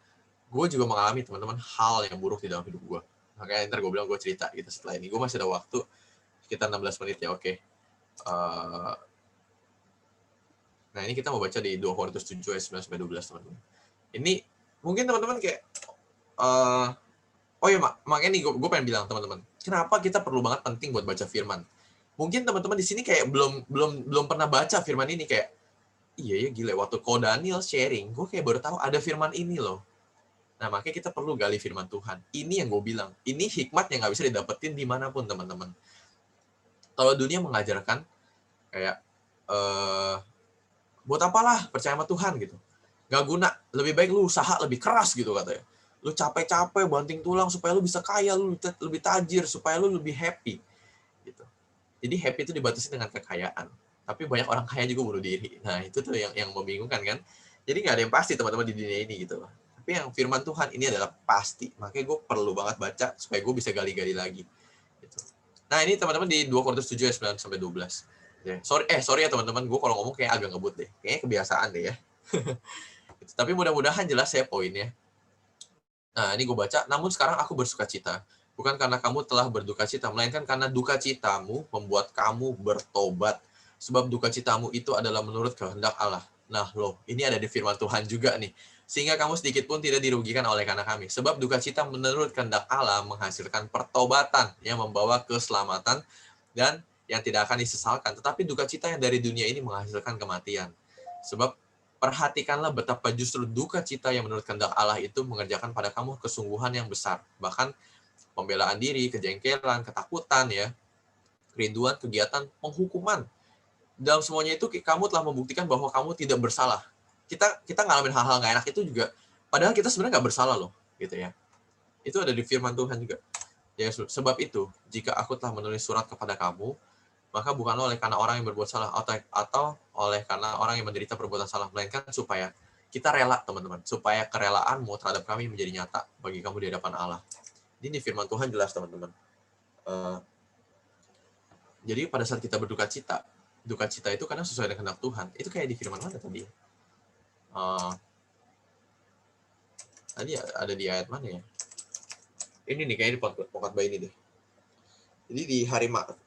Gue juga mengalami teman-teman hal yang buruk di dalam hidup gue, makanya ntar gue bilang gue cerita gitu setelah ini. Gue masih ada waktu sekitar 16 menit ya, oke. Nah ini kita mau baca di 2 Korintus 7 ayat 9-12 teman-teman. Ini mungkin teman-teman kayak oh ya makanya nih gue pengen bilang teman-teman, kenapa kita perlu banget penting buat baca firman. Mungkin teman-teman di sini kayak belum pernah baca firman ini, kayak iya ya gila, waktu Ko Daniel sharing, gue kayak baru tahu ada firman ini loh. Nah makanya kita perlu gali firman Tuhan. Ini yang gue bilang, ini hikmat yang nggak bisa didapetin dimanapun teman-teman. Kalau dunia mengajarkan kayak buat apalah percaya sama Tuhan gitu, nggak guna, lebih baik lu usaha lebih keras gitu katanya. Lu capek-capek banting tulang supaya lu bisa kaya, lu lebih tajir supaya lu lebih happy gitu. Jadi happy itu dibatasi dengan kekayaan. Tapi banyak orang kaya juga bunuh diri. Nah, itu tuh yang membingungkan kan. Jadi nggak ada yang pasti teman-teman di dunia ini gitu. Tapi yang firman Tuhan ini adalah pasti. Makanya gue perlu banget baca supaya gue bisa gali-gali lagi. Gitu. Nah, ini teman-teman di 2 Korintus 7 ayat 9-12. Ya. Sorry ya teman-teman, gue kalau ngomong kayak agak ngebut deh. Kayaknya kebiasaan deh ya. Gitu. Tapi mudah-mudahan jelas ya poinnya. Nah, ini gue baca. Namun sekarang aku bersuka cita. Bukan karena kamu telah berduka cita, melainkan karena duka citamu membuat kamu bertobat. Sebab duka citamu itu adalah menurut kehendak Allah. Nah loh, ini ada di firman Tuhan juga nih. sehingga kamu sedikit pun tidak dirugikan oleh karena kami. Sebab duka cita menurut kehendak Allah menghasilkan pertobatan yang membawa keselamatan dan yang tidak akan disesalkan. Tetapi duka cita yang dari dunia ini menghasilkan kematian. Sebab perhatikanlah betapa justru duka cita yang menurut kehendak Allah itu mengerjakan pada kamu kesungguhan yang besar. Bahkan pembelaan diri, kejengkelan, ketakutan, ya, kerinduan, kegiatan, penghukuman. Dalam semuanya itu kamu telah membuktikan bahwa kamu tidak bersalah. Kita ngalamin hal-hal nggak enak itu juga, padahal kita sebenarnya nggak bersalah loh, gitu ya. Itu ada di firman Tuhan juga. Ya, sebab itu, jika aku telah menulis surat kepada kamu, maka bukanlah oleh karena orang yang berbuat salah atau oleh karena orang yang menderita perbuatan salah, melainkan supaya kita rela, teman-teman, supaya kerelaanmu terhadap kami menjadi nyata bagi kamu di hadapan Allah. Ini firman Tuhan jelas, teman-teman. Jadi pada saat kita berduka cita itu karena sesuai dengan kehendak Tuhan. Itu kayak di firman mana tadi? Tadi ada di ayat mana ya? Ini nih, kayaknya di pokok ini deh. Jadi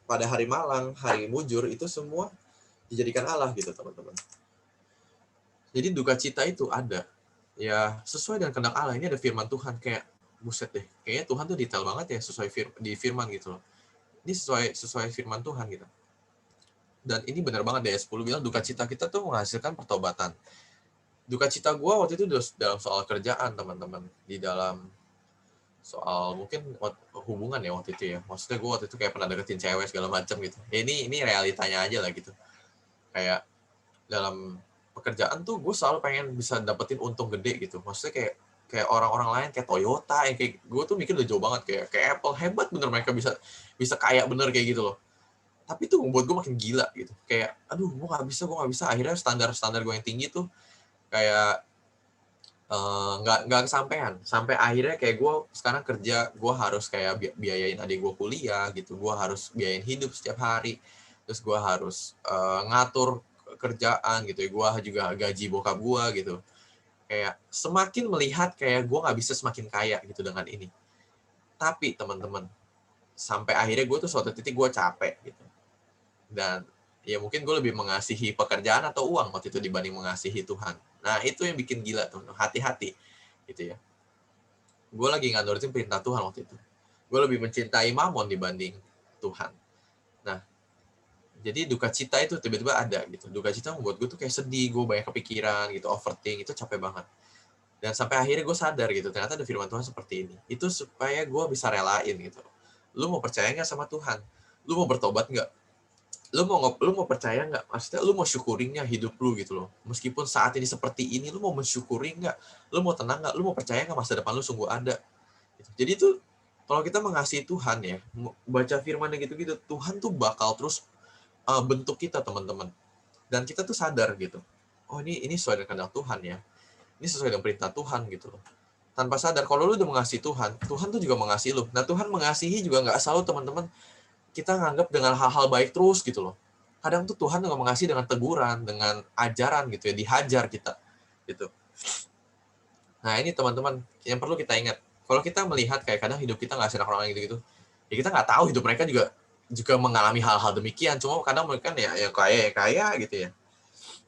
pada hari malang, hari mujur, itu semua dijadikan Allah gitu, teman-teman. Jadi duka cita itu ada. Ya, sesuai dengan kehendak Allah. Ini ada firman Tuhan, kayak buset deh. Kayaknya Tuhan tuh detail banget ya sesuai di firman gitu loh. Ini sesuai firman Tuhan gitu. Dan ini benar banget deh, 10 bilang duka cita kita tuh menghasilkan pertobatan. Duka cita gue waktu itu dalam soal kerjaan, teman-teman. Di dalam soal mungkin hubungan ya waktu itu ya. Maksudnya gue waktu itu kayak pernah deketin cewek segala macam gitu. Ya, ini realitanya aja lah gitu. Kayak dalam pekerjaan tuh gue selalu pengen bisa dapetin untung gede gitu. Maksudnya kayak orang-orang lain kayak Toyota, yang kayak gue tuh mikir udah jauh banget, kayak Apple, hebat bener mereka bisa kaya bener kayak gitu loh. Tapi tuh membuat gue makin gila gitu. Kayak aduh, gue nggak bisa. Akhirnya standar gue yang tinggi tuh kayak nggak kesampaian. Sampai akhirnya kayak gue sekarang kerja, gue harus kayak biayain adik gue kuliah gitu, gue harus biayain hidup setiap hari, terus gue harus ngatur kerjaan gitu ya, gue juga gaji bokap gue gitu. Kayak semakin melihat kayak gue nggak bisa semakin kaya gitu dengan ini. Tapi teman-teman, sampai akhirnya gue tuh suatu titik gue capek gitu. Dan ya mungkin gue lebih mengasihi pekerjaan atau uang waktu itu dibanding mengasihi Tuhan. Nah, itu yang bikin gila, teman-teman. Hati-hati gitu ya. Gue lagi nggak nurutin perintah Tuhan waktu itu. Gue lebih mencintai mamon dibanding Tuhan. Nah, jadi duka cita itu tiba-tiba ada gitu. Duka cita membuat gue tuh kayak sedih, gue banyak kepikiran gitu, overthink, itu capek banget. Dan sampai akhirnya gue sadar gitu, ternyata ada firman Tuhan seperti ini. Itu supaya gue bisa relain gitu. Lu mau percaya nggak sama Tuhan? Lu mau bertobat nggak? Lu mau percaya nggak? Maksudnya lu mau syukurin nggak hidup lu gitu loh. Meskipun saat ini seperti ini, lu mau mensyukuri nggak? Lu mau tenang nggak? Lu mau percaya nggak masa depan lu sungguh ada? Jadi itu kalau kita mengasihi Tuhan ya, baca firman gitu-gitu, Tuhan tuh bakal terus bentuk kita, teman-teman. Dan kita tuh sadar gitu. Oh, ini sesuai dengan kehendak Tuhan ya. Ini sesuai dengan perintah Tuhan gitu loh. Tanpa sadar, kalau lu udah mengasihi Tuhan, Tuhan tuh juga mengasihi lu. Nah, Tuhan mengasihi juga nggak selalu, teman-teman, kita nganggap dengan hal-hal baik terus gitu loh. Kadang tuh Tuhan juga mengasihi dengan teguran, dengan ajaran gitu ya, dihajar kita gitu. Nah, ini teman-teman yang perlu kita ingat. Kalau kita melihat kayak kadang hidup kita nggak serak orang gitu-gitu, ya kita nggak tahu hidup mereka juga mengalami hal-hal demikian. Cuma kadang mereka ya kaya gitu ya.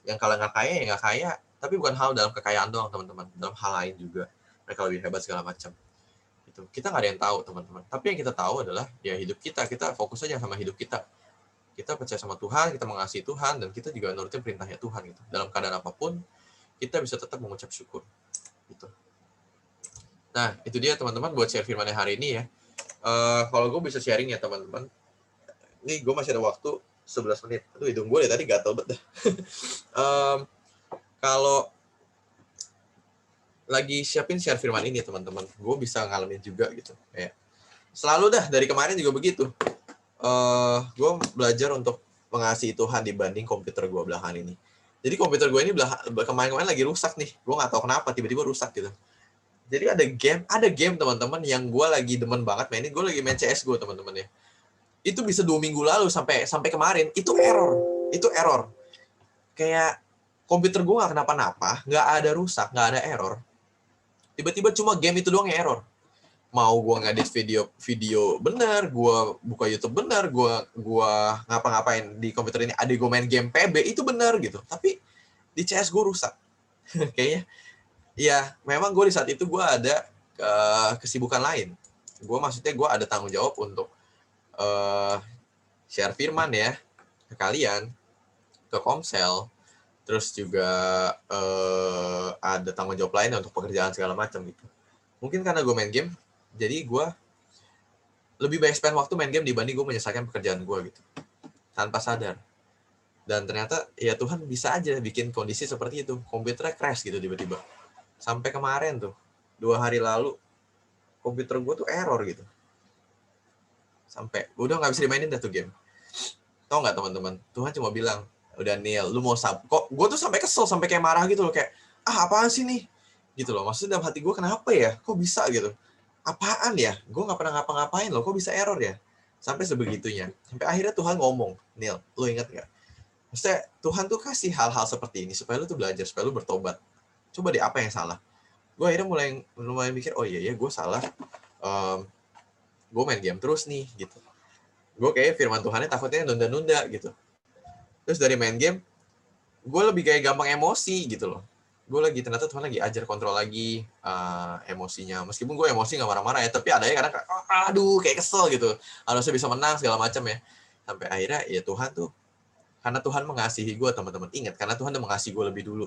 Yang kalau nggak kaya ya nggak kaya. Tapi bukan hal dalam kekayaan doang, teman-teman. Dalam hal lain juga mereka lebih hebat segala macam. Gitu. Kita nggak ada yang tahu, teman-teman. Tapi yang kita tahu adalah ya hidup kita. Kita fokus aja sama hidup kita. Kita percaya sama Tuhan, kita mengasihi Tuhan, dan kita juga nurutin perintahnya Tuhan gitu. Dalam keadaan apapun, kita bisa tetap mengucap syukur. Gitu. Nah, itu dia teman-teman buat share firman hari ini ya. Kalau gue bisa sharing ya teman-teman. Ini gue masih ada waktu 11 menit. Aduh, hidung gue dari tadi gatel banget dah. Kalau lagi siapin share firman ini teman-teman, gue bisa ngalamin juga gitu. Kayak selalu dah dari kemarin juga begitu. Gue belajar untuk mengasihi Tuhan dibanding komputer gue belakangan ini. Jadi komputer gue ini kemarin-kemarin lagi rusak nih. Gue nggak tahu kenapa tiba-tiba rusak gitu. Jadi ada game teman-teman yang gue lagi demen banget mainin. Gue lagi main CS gue teman-teman ya. Itu bisa 2 minggu lalu sampai kemarin itu error. Kayak komputer gue nggak kenapa-napa, nggak ada rusak, nggak ada error. Tiba-tiba cuma game itu doang yang error. Mau gue ngedit video bener, gue buka YouTube bener, gue ngapa-ngapain di komputer ini, ada gue main game PB itu bener gitu. Tapi di CS gue rusak. Kayaknya Iya, memang gue di saat itu gue ada kesibukan lain. Maksudnya gue ada tanggung jawab untuk share firman ya ke kalian, ke Komsel, terus juga ada tanggung jawab lain untuk pekerjaan segala macam gitu. Mungkin karena gue main game, jadi gue lebih banyak spend waktu main game dibanding gue menyelesaikan pekerjaan gue gitu, tanpa sadar. Dan ternyata ya Tuhan bisa aja bikin kondisi seperti itu, komputernya crash gitu tiba-tiba. Sampai kemarin tuh, 2 hari lalu, komputer gue tuh error gitu. Sampai udah nggak bisa dimainin dah tuh game. Tau nggak teman-teman, Tuhan cuma bilang, udah Neil, lu mau kok gue tuh sampai kesel, sampai kayak marah gitu loh, kayak apaan sih nih gitu loh. Maksudnya dalam hati gue, kenapa ya, kok bisa gitu, apaan ya, gue nggak pernah ngapa-ngapain loh, kok bisa error ya, sampai sebegitunya. Sampai akhirnya Tuhan ngomong, Neil, lu ingat nggak, maksudnya Tuhan tuh kasih hal-hal seperti ini supaya lu tuh belajar, supaya lu bertobat. Coba deh, apa yang salah. Gue akhirnya mulai mikir, oh iya gue salah, gue main game terus nih gitu. Gue kayak firman Tuhannya takutnya nunda-nunda gitu. Terus dari main game, gue lebih kayak gampang emosi gitu loh. Gue ternyata Tuhan lagi ajar kontrol lagi emosinya. Meskipun gue emosi gak marah-marah ya, tapi ada ya kadang aduh kayak kesel gitu. Harusnya bisa menang segala macam ya. Sampai akhirnya ya Tuhan tuh, karena Tuhan mengasihi gue teman-teman. Ingat, karena Tuhan tuh mengasihi gue lebih dulu.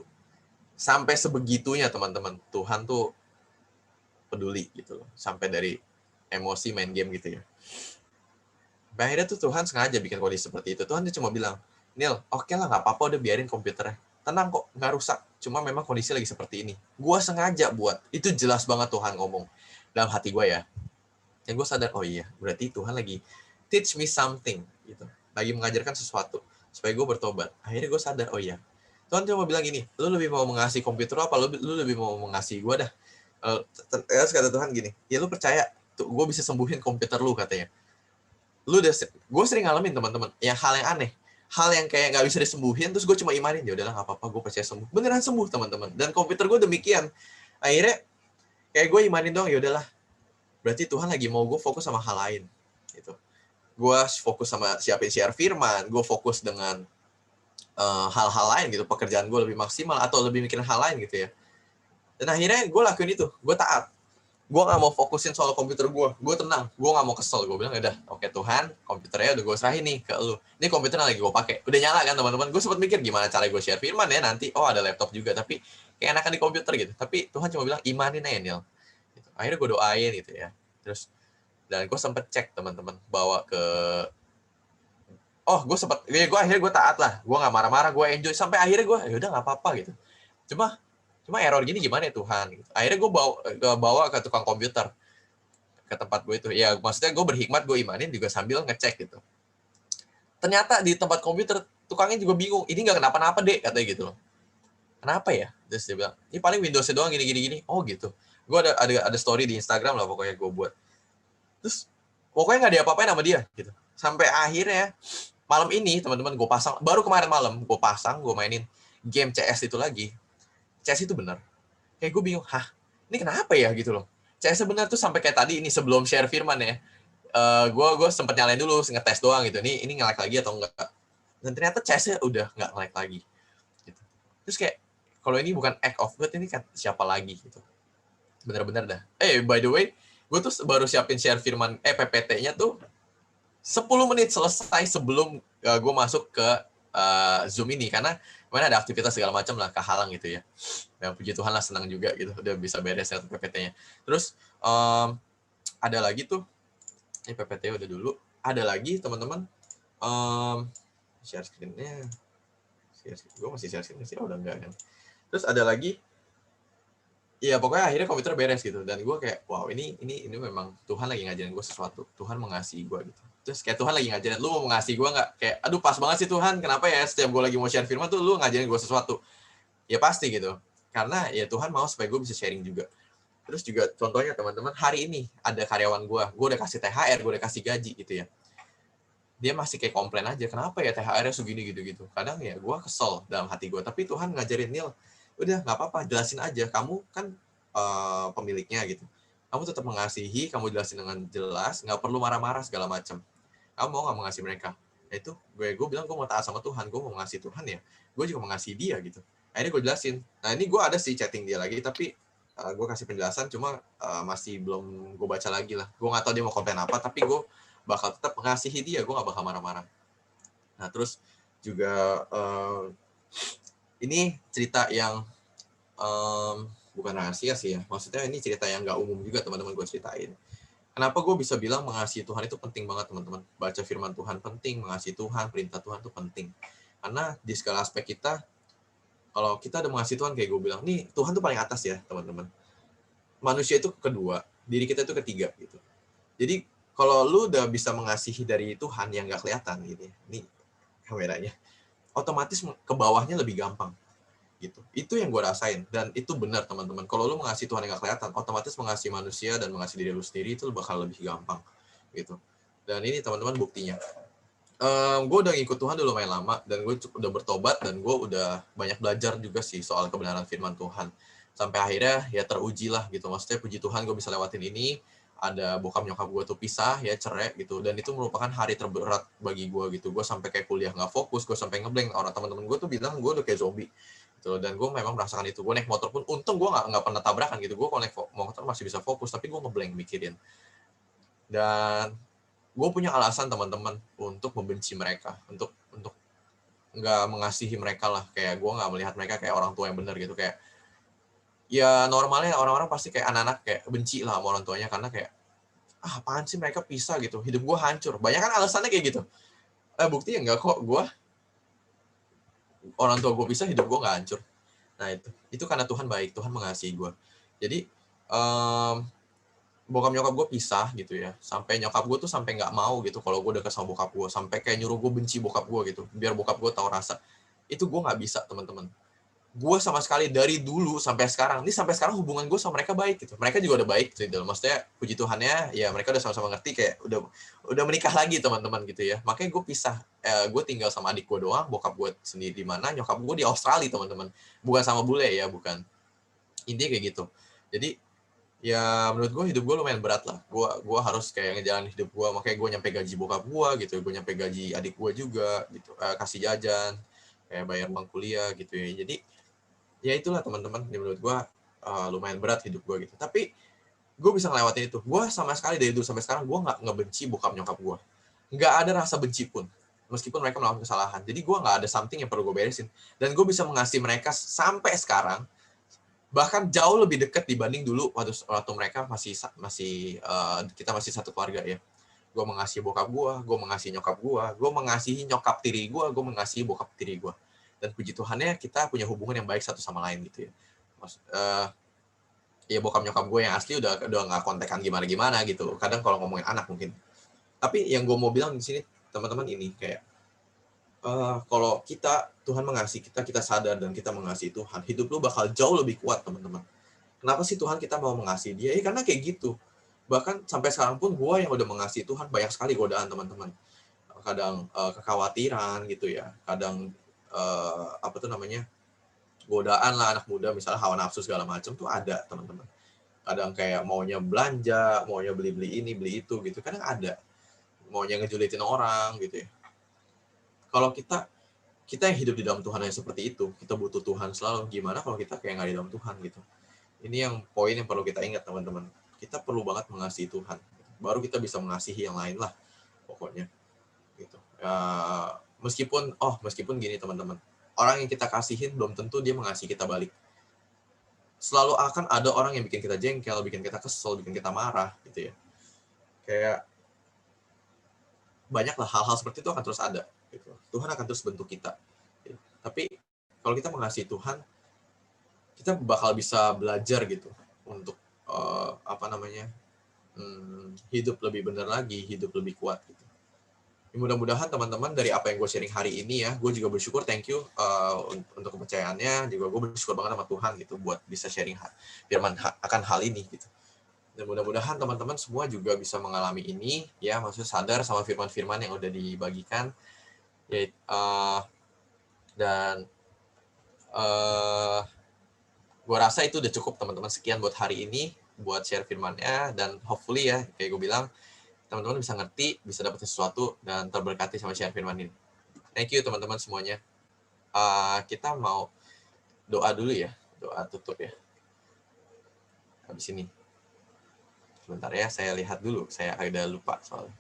Sampai sebegitunya teman-teman. Tuhan tuh peduli gitu loh. Sampai dari emosi main game gitu ya. Sampai akhirnya tuh Tuhan sengaja bikin kondisi seperti itu. Tuhan tuh cuma bilang, Neil, oke lah, gak apa-apa, udah biarin komputernya. Tenang kok, gak rusak. Cuma memang kondisi lagi seperti ini. Gue sengaja buat. Itu jelas banget Tuhan ngomong. Dalam hati gue ya. Dan gue sadar, oh iya, berarti Tuhan lagi teach me something. Gitu. Lagi mengajarkan sesuatu. Supaya gue bertobat. Akhirnya gue sadar, oh iya. Tuhan cuma bilang gini, lu lebih mau mengasihi komputer apa? Lu lebih mau mengasihi gue dah. Terus kata Tuhan gini, ya lu percaya, gue bisa sembuhin komputer lu katanya. Gue sering ngalamin teman-teman yang hal yang aneh, hal yang kayak nggak bisa disembuhin, terus gue cuma imanin, ya udahlah nggak apa-apa, gue percaya sembuh, beneran sembuh teman-teman. Dan komputer gue demikian. Akhirnya kayak gue imanin doang, ya udahlah, berarti Tuhan lagi mau gue fokus sama hal lain gitu. Gue fokus sama siapin share firman, gue fokus dengan hal-hal lain gitu, pekerjaan gue lebih maksimal atau lebih mikirin hal lain gitu ya. Dan akhirnya gue lakuin itu, gue taat. Gue gak mau fokusin soal komputer gue tenang, gue gak mau kesel. Gue bilang, udah, oke Tuhan, komputernya udah gue serahin nih ke lu. Ini komputernya lagi gue pakai, udah nyala kan teman-teman. Gue sempat mikir gimana cara gue share firman ya nanti. Oh ada laptop juga, tapi kayak enakan di komputer gitu. Tapi Tuhan cuma bilang, imanin aja Neil. Gitu. Akhirnya gue doain gitu ya. Terus, dan gue sempet cek teman-teman, bawa ke, gue akhirnya gue taat lah. Gue gak marah-marah, gue enjoy. Sampai akhirnya gue, ya udah gak apa-apa gitu. Cuma error gini gimana ya Tuhan? Akhirnya gue bawa ke tukang komputer, ke tempat gue itu. Ya maksudnya gue berhikmat, gue imanin juga sambil ngecek gitu. Ternyata di tempat komputer, tukangnya juga bingung. Ini nggak kenapa-napa deh, katanya gitu loh. Kenapa ya? Terus dia bilang, ini paling Windows-nya doang gini. Oh gitu. Gue ada story di Instagram lah pokoknya gue buat. Terus pokoknya nggak diapa-apain sama dia gitu. Sampai akhirnya malam ini teman-teman gue pasang, baru kemarin malam gue mainin game CS itu lagi. CS itu benar. Kayak gue bingung, ini kenapa ya gitu loh. CS benar tuh sampai kayak tadi ini sebelum share firman ya. Gue sempet nyalain dulu, ngetes doang gitu. Ini nge-lag lagi atau enggak. Dan ternyata CS-nya udah nggak nge-lag lagi. Gitu. Terus kayak, kalau ini bukan act of God, ini kan siapa lagi gitu. Bener-bener dah. By the way, gue tuh baru siapin share firman, PPT-nya tuh 10 menit selesai sebelum gue masuk ke Zoom ini. Karena kemarin ada aktivitas segala macam lah, kehalang gitu ya. Ya puji Tuhan lah, senang juga gitu, udah bisa beres ya PPT-nya. Terus ada lagi tuh, ini PPT udah dulu. Ada lagi teman-teman, share screen-nya. Gue masih share screen sih, udah enggak kan. Terus ada lagi, ya pokoknya akhirnya komputer beres gitu. Dan gue kayak, wow ini memang Tuhan lagi ngajarin gue sesuatu. Tuhan mengasihi gue gitu. Terus kayak Tuhan lagi ngajarin, lu mau mengasihi gue nggak? Kayak, aduh pas banget sih Tuhan, kenapa ya setiap gue lagi mau share firman tuh lu ngajarin gue sesuatu. Ya pasti gitu. Karena ya Tuhan mau supaya gue bisa sharing juga. Terus juga contohnya teman-teman, hari ini ada karyawan gue udah kasih THR, gue udah kasih gaji gitu ya. Dia masih kayak komplain aja, kenapa ya THR-nya segini gitu-gitu. Kadang ya gue kesel dalam hati gue, tapi Tuhan ngajarin, Neil, udah nggak apa-apa, jelasin aja, kamu kan pemiliknya gitu. Kamu tetap mengasihi, kamu jelasin dengan jelas, nggak perlu marah-marah segala macam. Kamu mau nggak mengasihi mereka? Nah itu gue bilang gue mau taat sama Tuhan, gue mau mengasihi Tuhan ya, gue juga mengasihi dia gitu. Akhirnya gue jelasin. Nah ini gue ada sih chatting dia lagi, tapi gue kasih penjelasan, cuma masih belum gue baca lagi lah. Gue nggak tahu dia mau komplain apa, tapi gue bakal tetap mengasihi dia, gue nggak bakal marah-marah. Nah terus juga ini cerita yang bukan rahasia sih ya, maksudnya ini cerita yang nggak umum juga teman-teman gue ceritain. Kenapa gue bisa bilang mengasihi Tuhan itu penting banget teman-teman. Baca firman Tuhan penting, mengasihi Tuhan, perintah Tuhan itu penting. Karena di segala aspek kita, kalau kita udah mengasihi Tuhan kayak gue bilang, nih Tuhan tuh paling atas ya teman-teman. Manusia itu kedua, diri kita itu ketiga gitu. Jadi kalau lu udah bisa mengasihi dari Tuhan yang nggak kelihatan gitu ya, ini kameranya, otomatis ke bawahnya lebih gampang. Gitu. Itu yang gue rasain, dan itu benar teman-teman. Kalau lu mengasihi Tuhan yang gak kelihatan, otomatis mengasihi manusia dan mengasihi diri lu sendiri itu bakal lebih gampang gitu. Dan ini teman-teman buktinya. Gue udah ngikut Tuhan udah lumayan lama, dan gue udah bertobat, dan gue udah banyak belajar juga sih soal kebenaran firman Tuhan. Sampai akhirnya ya teruji lah gitu. Maksudnya puji Tuhan gue bisa lewatin ini. Ada bokap nyokap gue tuh pisah ya, cerai gitu, dan itu merupakan hari terberat bagi gue gitu. Gue sampai kayak kuliah nggak fokus, gue sampai ngeblank. Orang teman-teman gue tuh bilang gue udah kayak zombie gitu. Dan gue memang merasakan itu. Gue naik motor pun untung gue nggak pernah tabrakan gitu. Gue kalau naik motor masih bisa fokus, tapi gue ngeblank mikirin. Dan gue punya alasan teman-teman untuk membenci mereka, untuk nggak mengasihi mereka lah. Kayak gue nggak melihat mereka kayak orang tua yang benar gitu. Kayak ya normalnya orang-orang pasti kayak anak-anak kayak benci lah sama orang tuanya, karena kayak apaan sih mereka pisah gitu, hidup gue hancur. Banyak kan alasannya kayak gitu. Bukti enggak kok, gue orang tua gue pisah, hidup gue nggak hancur. Nah itu karena Tuhan baik, Tuhan mengasihi gue. Jadi bokap nyokap gue pisah gitu ya, sampai nyokap gue tuh sampai nggak mau gitu kalau gue deket sama bokap gue, sampai kayak nyuruh gue benci bokap gue gitu, biar bokap gue tahu rasa. Itu gue nggak bisa teman-teman. Gue sama sekali dari dulu sampai sekarang, ini sampai sekarang hubungan gue sama mereka baik gitu. Mereka juga udah baik gitu. Maksudnya puji Tuhannya ya, mereka udah sama-sama ngerti, kayak udah menikah lagi teman-teman gitu ya. Makanya gue pisah, gue tinggal sama adik gue doang, bokap gue sendiri di mana, nyokap gue di Australia teman-teman. Bukan sama bule ya, bukan. Intinya kayak gitu. Jadi ya menurut gue hidup gue lumayan berat lah. Gue harus kayak ngejalanin hidup gue, makanya gue nyampe gaji bokap gue gitu, gue nyampe gaji adik gue juga gitu, kasih jajan, kayak bayar uang kuliah gitu ya. Jadi ya itulah teman-teman, menurut gue lumayan berat hidup gue gitu. Tapi gue bisa ngelewatin itu. Gue sama sekali dari dulu sampai sekarang gue nggak ngebenci bokap nyokap gue. Nggak ada rasa benci pun, meskipun mereka melakukan kesalahan. Jadi gue nggak ada something yang perlu gue beresin. Dan gue bisa mengasihi mereka sampai sekarang, bahkan jauh lebih dekat dibanding dulu waktu mereka masih kita masih satu keluarga ya. Gue mengasihi bokap gue mengasihi nyokap gue mengasihi nyokap tiri gue mengasihi bokap tiri gue. Dan puji Tuhannya kita punya hubungan yang baik satu sama lain gitu ya. Ya bokap nyokap gue yang asli udah nggak kontekan gimana gitu. Kadang kalau ngomongin anak mungkin. Tapi yang gue mau bilang di sini teman-teman ini kayak kalau Tuhan mengasihi kita sadar dan kita mengasihi Tuhan, hidup lu bakal jauh lebih kuat teman-teman. Kenapa sih Tuhan kita mau mengasihi dia? Karena kayak gitu. Bahkan sampai sekarang pun gue yang udah mengasihi Tuhan, banyak sekali godaan teman-teman. Kadang kekhawatiran gitu ya. Kadang godaan lah anak muda, misalnya hawa nafsu segala macam tuh ada teman-teman. Kadang kayak maunya belanja, maunya beli ini beli itu gitu, kadang ada maunya ngejulitin orang gitu ya. Kalau kita yang hidup di dalam Tuhan yang seperti itu, kita butuh Tuhan selalu. Gimana kalau kita kayak nggak di dalam Tuhan gitu? Ini yang poin yang perlu kita ingat teman-teman. Kita perlu banget mengasihi Tuhan, baru kita bisa mengasihi yang lain lah pokoknya gitu. Meskipun gini teman-teman, orang yang kita kasihin belum tentu dia mengasihi kita balik. Selalu akan ada orang yang bikin kita jengkel, bikin kita kesel, bikin kita marah gitu ya. Kayak banyaklah hal-hal seperti itu akan terus ada gitu. Tuhan akan terus bentuk kita gitu. Tapi kalau kita mengasihi Tuhan, kita bakal bisa belajar gitu untuk hidup lebih benar lagi, hidup lebih kuat gitu. Mudah-mudahan teman-teman dari apa yang gue sharing hari ini ya, gue juga bersyukur, thank you untuk kepercayaannya, juga gue bersyukur banget sama Tuhan gitu buat bisa sharing firman akan hal ini gitu. Dan mudah-mudahan teman-teman semua juga bisa mengalami ini ya, maksudnya sadar sama firman-firman yang udah dibagikan ya, dan gue rasa itu udah cukup teman-teman. Sekian buat hari ini, buat share firmannya, dan hopefully ya kayak gue bilang, teman-teman bisa ngerti, bisa dapat sesuatu, dan terberkati sama share firman ini. Thank you teman-teman semuanya. Kita mau doa dulu ya, doa tutup ya. Habis ini. Sebentar ya, saya lihat dulu. Saya agak lupa soalnya.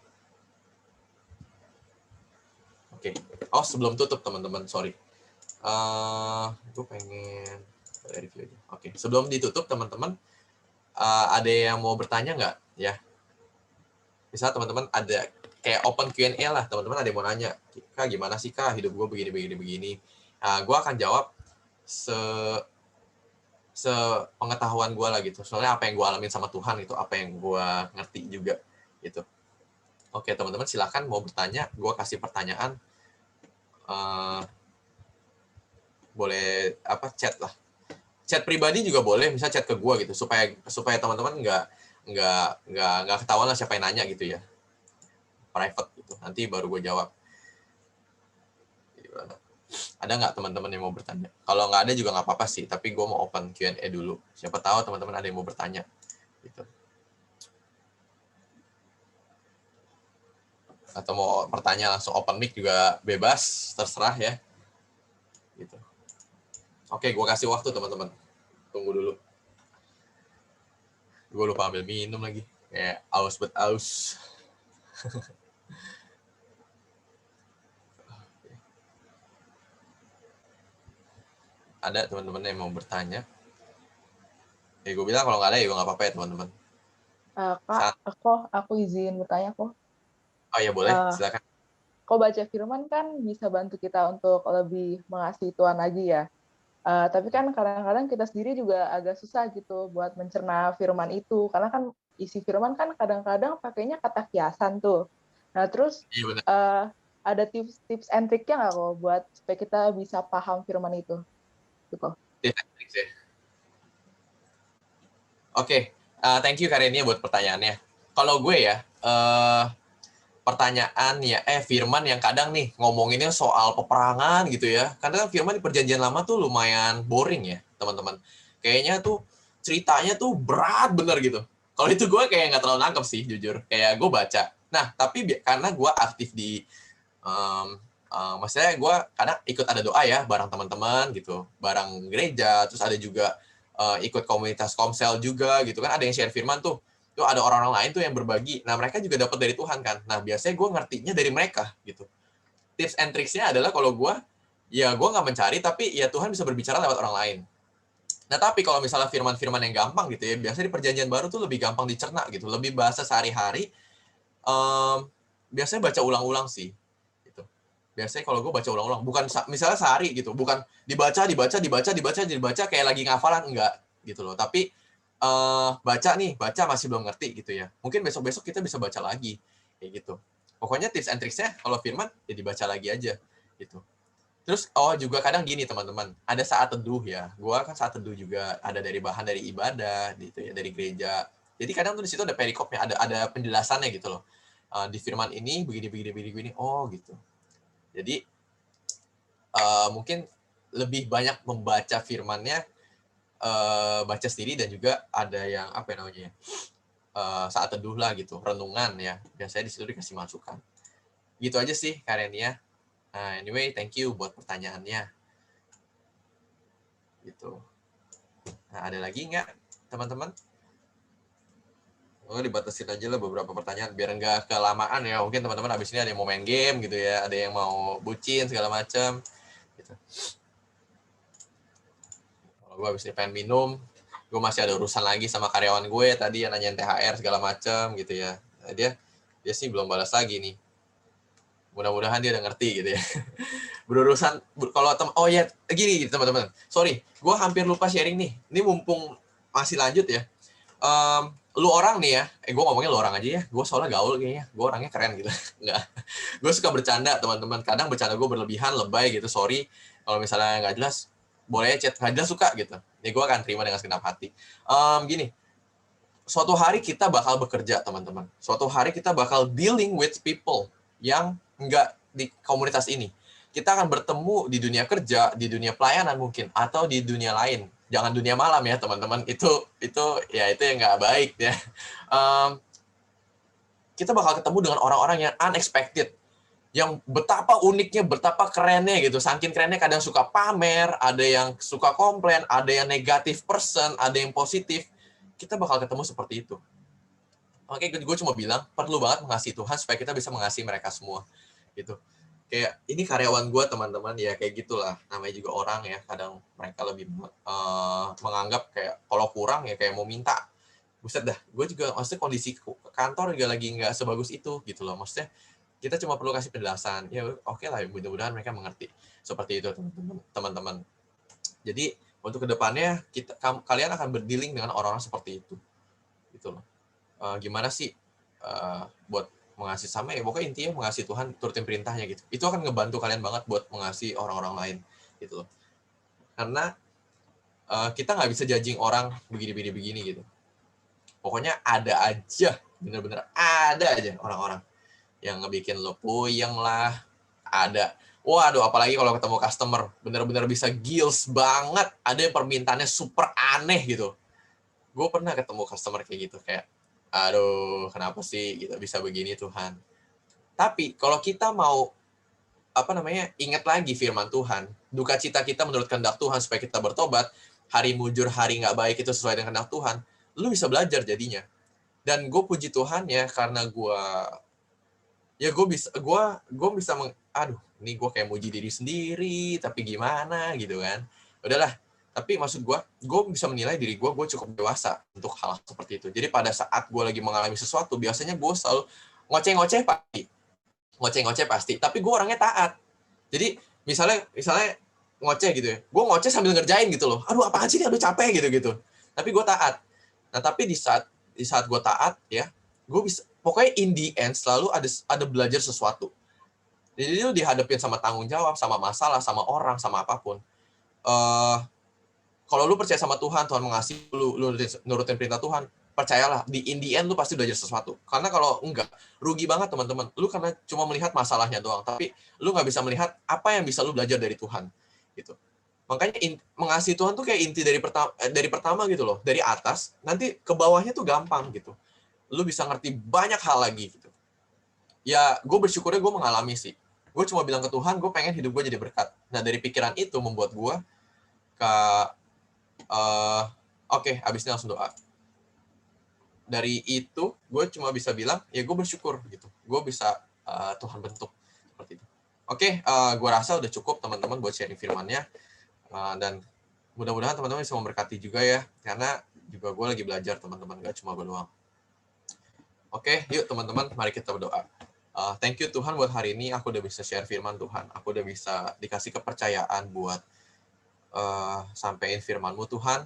Oke. Oh, sebelum tutup teman-teman, sorry. Gue pengen review aja. Oke, sebelum ditutup teman-teman, ada yang mau bertanya nggak? Ya. Misal teman-teman ada kayak open Q&A lah, teman-teman ada yang mau nanya, Kak gimana sih Kak, hidup gue begini. Gue akan jawab sepengetahuan gue lah gitu. Soalnya apa yang gue alamin sama Tuhan itu apa yang gue ngerti juga gitu. Oke teman-teman silakan mau bertanya, gue kasih pertanyaan, boleh chat lah, chat pribadi juga boleh, misal chat ke gue gitu supaya teman-teman nggak ketahuan lah siapa yang nanya gitu ya, private gitu, nanti baru gue jawab. Ada nggak teman-teman yang mau bertanya? Kalau nggak ada juga nggak apa-apa sih, tapi gue mau open Q&A dulu. Siapa tahu teman-teman ada yang mau bertanya. Gitu. Atau mau bertanya langsung open mic juga bebas, terserah ya. Gitu. Oke, gue kasih waktu teman-teman. Tunggu dulu. Gue lupa ambil minum lagi. Kayak aus bet aus. Ada teman-teman yang mau bertanya? Gue bilang kalau nggak ada ya nggak apa-apa ya teman-teman. Kak, aku izin bertanya kok. Oh ya boleh, silakan. Kok baca firman kan bisa bantu kita untuk lebih mengasihi Tuhan lagi ya. Tapi kan kadang-kadang kita sendiri juga agak susah gitu buat mencerna firman itu. Karena kan isi firman kan kadang-kadang pakainya kata kiasan tuh. Nah terus ada tips and triknya nggak kok buat supaya kita bisa paham firman itu? Oke, thank you Karenia buat pertanyaannya. Kalau gue ya, pertanyaan ya, firman yang kadang nih ngomonginnya soal peperangan gitu ya. Karena firman di Perjanjian Lama tuh lumayan boring ya, teman-teman. Kayaknya tuh ceritanya tuh berat bener gitu. Kalau itu gue kayak nggak terlalu nangkep sih, jujur. Kayak gue baca. Nah, tapi karena gue aktif di maksudnya gue kadang ikut ada doa ya bareng teman-teman gitu, bareng gereja, terus ada juga ikut komunitas komsel juga gitu kan, ada yang share firman tuh ada orang-orang lain tuh yang berbagi, nah mereka juga dapat dari Tuhan kan, nah biasanya gue ngertinya dari mereka gitu. Tips and tricksnya adalah kalau gue nggak mencari, tapi ya Tuhan bisa berbicara lewat orang lain. Nah tapi kalau misalnya firman-firman yang gampang gitu ya, biasanya di Perjanjian Baru tuh lebih gampang dicerna gitu, lebih bahasa sehari-hari, biasanya baca ulang-ulang sih. Biasanya kalau gue baca ulang-ulang, bukan misalnya sehari gitu, bukan dibaca kayak lagi ngafalan, enggak gitu loh. Tapi baca masih belum ngerti gitu ya. Mungkin besok-besok kita bisa baca lagi kayak gitu. Pokoknya tips and tricksnya kalau firman ya dibaca lagi aja gitu. Terus juga kadang gini teman-teman, ada saat teduh ya. Gue kan saat teduh juga ada dari bahan dari ibadah gitu ya, dari gereja. Jadi kadang tuh di situ ada perikopnya, ada penjelasannya gitu loh. Di firman ini begini, oh gitu. Jadi mungkin lebih banyak membaca firmannya, baca sendiri, dan juga ada yang saat teduh lah gitu, renungan ya. Biasanya di situ dikasih masukan. Gitu aja sih Karenia. Anyway, thank you buat pertanyaannya. Gitu. Nah, ada lagi nggak teman-teman? Dibatasin aja lah beberapa pertanyaan biar nggak kelamaan ya. Mungkin teman-teman abis ini ada yang mau main game gitu ya, ada yang mau bucin segala macam gitu. Kalau gue abis ini pengen minum, gue masih ada urusan lagi sama karyawan gue tadi yang nanyain THR segala macam gitu ya. Nah, dia sih belum balas lagi nih. Mudah-mudahan dia udah ngerti gitu ya. Berurusan kalau gini teman-teman. Sorry, gue hampir lupa sharing nih. Ini mumpung masih lanjut ya. Lu orang nih ya, gue ngomongnya lu orang aja ya, gue soalnya gaul kayaknya, gue orangnya keren gitu. Enggak, gue suka bercanda teman-teman, kadang bercanda gue berlebihan, lebay gitu, sorry kalau misalnya nggak jelas, boleh chat, nggak jelas suka gitu, ya gue akan terima dengan segenap hati. Gini, suatu hari kita bakal bekerja teman-teman, suatu hari kita bakal dealing with people yang nggak di komunitas ini. Kita akan bertemu di dunia kerja, di dunia pelayanan mungkin, atau di dunia lain. Jangan dunia malam ya teman-teman, itu yang nggak baik ya. kita bakal ketemu dengan orang-orang yang unexpected, yang betapa uniknya, betapa kerennya gitu. Saking kerennya kadang suka pamer, ada yang suka komplain, ada yang negatif person, ada yang positif. Kita bakal ketemu seperti itu. Oke, gue cuma bilang, perlu banget mengasihi Tuhan supaya kita bisa mengasihi mereka semua. Gitu. Kayak, ini karyawan gue, teman-teman, ya kayak gitulah. Namanya juga orang ya, kadang mereka lebih menganggap kayak, kalau kurang ya kayak mau minta. Buset dah, gue juga, maksudnya kondisi kantor juga lagi nggak sebagus itu, gitu loh. Maksudnya, kita cuma perlu kasih penjelasan. Ya oke lah, mudah-mudahan mereka mengerti. Seperti itu teman-teman. Jadi untuk kedepannya kalian akan berdealing dengan orang-orang seperti itu. Gitu loh. Gimana sih buat mengasihi sama ya, pokoknya intinya mengasihi Tuhan, turutin perintahnya gitu. Itu akan ngebantu kalian banget buat mengasihi orang-orang lain gitu loh. Karena kita nggak bisa judging orang begini gitu. Pokoknya ada aja, bener-bener ada aja orang-orang yang ngebikin lo puyeng lah, ada. Waduh, apalagi kalau ketemu customer, bener-bener bisa gils banget, ada yang permintaannya super aneh gitu. Gue pernah ketemu customer kayak gitu, kayak, aduh, kenapa sih gitu bisa begini Tuhan. Tapi kalau kita mau, ingat lagi firman Tuhan, duka cita kita menurut kehendak Tuhan supaya kita bertobat, hari mujur, hari nggak baik itu sesuai dengan kehendak Tuhan, lu bisa belajar jadinya. Dan gue puji Tuhan ya, karena gue bisa ini gue kayak muji diri sendiri, tapi gimana gitu kan. Udahlah, tapi maksud gue bisa menilai diri gue cukup dewasa untuk hal seperti itu. Jadi pada saat gue lagi mengalami sesuatu, biasanya gue selalu ngoceh-ngoceh pasti, tapi gue orangnya taat. Jadi misalnya ngoceh gitu ya, gue ngoceh sambil ngerjain gitu loh, aduh apaan sih ini, aduh capek gitu, tapi gue taat. Nah tapi di saat gue taat ya, gue bisa, pokoknya in the end selalu ada belajar sesuatu. Jadi lu dihadapin sama tanggung jawab, sama masalah, sama orang, sama apapun. Kalau lu percaya sama Tuhan mengasihi lu nurutin perintah Tuhan, percayalah, in the end lu pasti belajar sesuatu. Karena kalau enggak, rugi banget teman-teman. Lu karena cuma melihat masalahnya doang, tapi lu nggak bisa melihat apa yang bisa lu belajar dari Tuhan. Gitu. Makanya mengasihi Tuhan tuh kayak inti dari pertama gitu loh, dari atas, nanti ke bawahnya tuh gampang gitu. Lu bisa ngerti banyak hal lagi gitu. Ya, gue bersyukurnya gue mengalami sih. Gue cuma bilang ke Tuhan, gue pengen hidup gue jadi berkat. Nah, dari pikiran itu membuat gue oke, abis ini langsung doa. Dari itu, gue cuma bisa bilang, ya gue bersyukur gitu. Gue bisa Tuhan bentuk seperti itu. Oke, gue rasa udah cukup teman-teman buat sharing firman-Nya. Dan mudah-mudahan teman-teman bisa memberkati juga ya, karena juga gue lagi belajar teman-teman, gak cuma gue doang. Oke, yuk teman-teman, mari kita berdoa. Thank you Tuhan buat hari ini, aku udah bisa share firman Tuhan, aku udah bisa dikasih kepercayaan buat sampaikan firman-Mu Tuhan.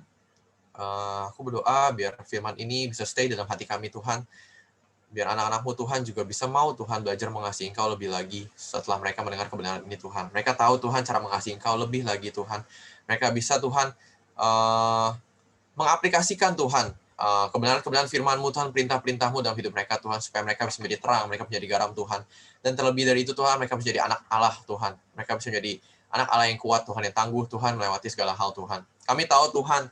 Aku berdoa biar firman ini bisa stay dalam hati kami Tuhan, biar anak-anak-Mu Tuhan juga bisa mau Tuhan belajar mengasihi Engkau lebih lagi setelah mereka mendengar kebenaran ini Tuhan. Mereka tahu Tuhan cara mengasihi Engkau lebih lagi Tuhan. Mereka bisa Tuhan mengaplikasikan Tuhan kebenaran-kebenaran firman-Mu Tuhan, perintah-perintah-Mu dalam hidup mereka Tuhan, supaya mereka bisa menjadi terang, mereka menjadi garam Tuhan. Dan terlebih dari itu Tuhan, mereka bisa jadi anak Allah Tuhan. Mereka bisa menjadi anak Allah yang kuat Tuhan, yang tangguh Tuhan, melewati segala hal Tuhan. Kami tahu Tuhan,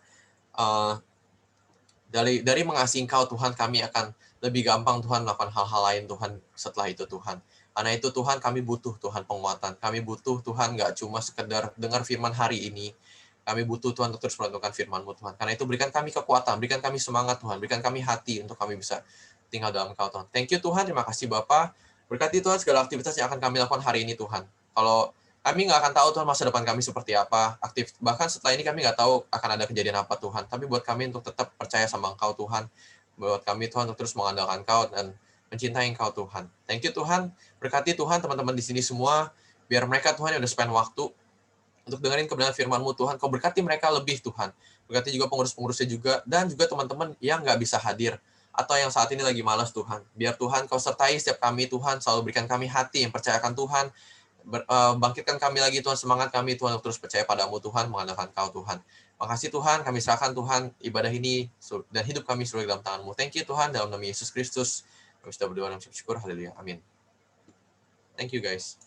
dari mengasihi Engkau Tuhan, kami akan lebih gampang Tuhan melakukan hal-hal lain Tuhan setelah itu Tuhan. Karena itu Tuhan, kami butuh Tuhan penguatan. Kami butuh Tuhan nggak cuma sekedar dengar firman hari ini. Kami butuh Tuhan untuk terus merenungkan firman-Mu Tuhan. Karena itu berikan kami kekuatan, berikan kami semangat Tuhan, berikan kami hati untuk kami bisa tinggal dalam Engkau Tuhan. Thank you Tuhan, terima kasih Bapa. Berkati Tuhan segala aktivitas yang akan kami lakukan hari ini Tuhan. Kalau kami nggak akan tahu Tuhan masa depan kami seperti apa, bahkan setelah ini kami nggak tahu akan ada kejadian apa Tuhan. Tapi buat kami untuk tetap percaya sama Engkau Tuhan, buat kami Tuhan untuk terus mengandalkan Engkau dan mencintai Engkau Tuhan. Thank you Tuhan, berkati Tuhan teman-teman di sini semua, biar mereka Tuhan yang udah spend waktu untuk dengerin kebenaran firman-Mu Tuhan, Kau berkati mereka lebih Tuhan. Berkati juga pengurus-pengurusnya juga, dan juga teman-teman yang nggak bisa hadir, atau yang saat ini lagi malas Tuhan. Biar Tuhan Kau sertai setiap kami Tuhan, selalu berikan kami hati yang percayakan Tuhan, bangkitkan kami lagi Tuhan, semangat kami Tuhan untuk terus percaya padamu Tuhan, mengandalkan Kau Tuhan. Makasih Tuhan, kami serahkan Tuhan ibadah ini, dan hidup kami seluruh dalam tangan-Mu. Thank you Tuhan, dalam nama Yesus Kristus, kami sudah berdoa dan bersyukur, haleluya, amin. Thank you guys.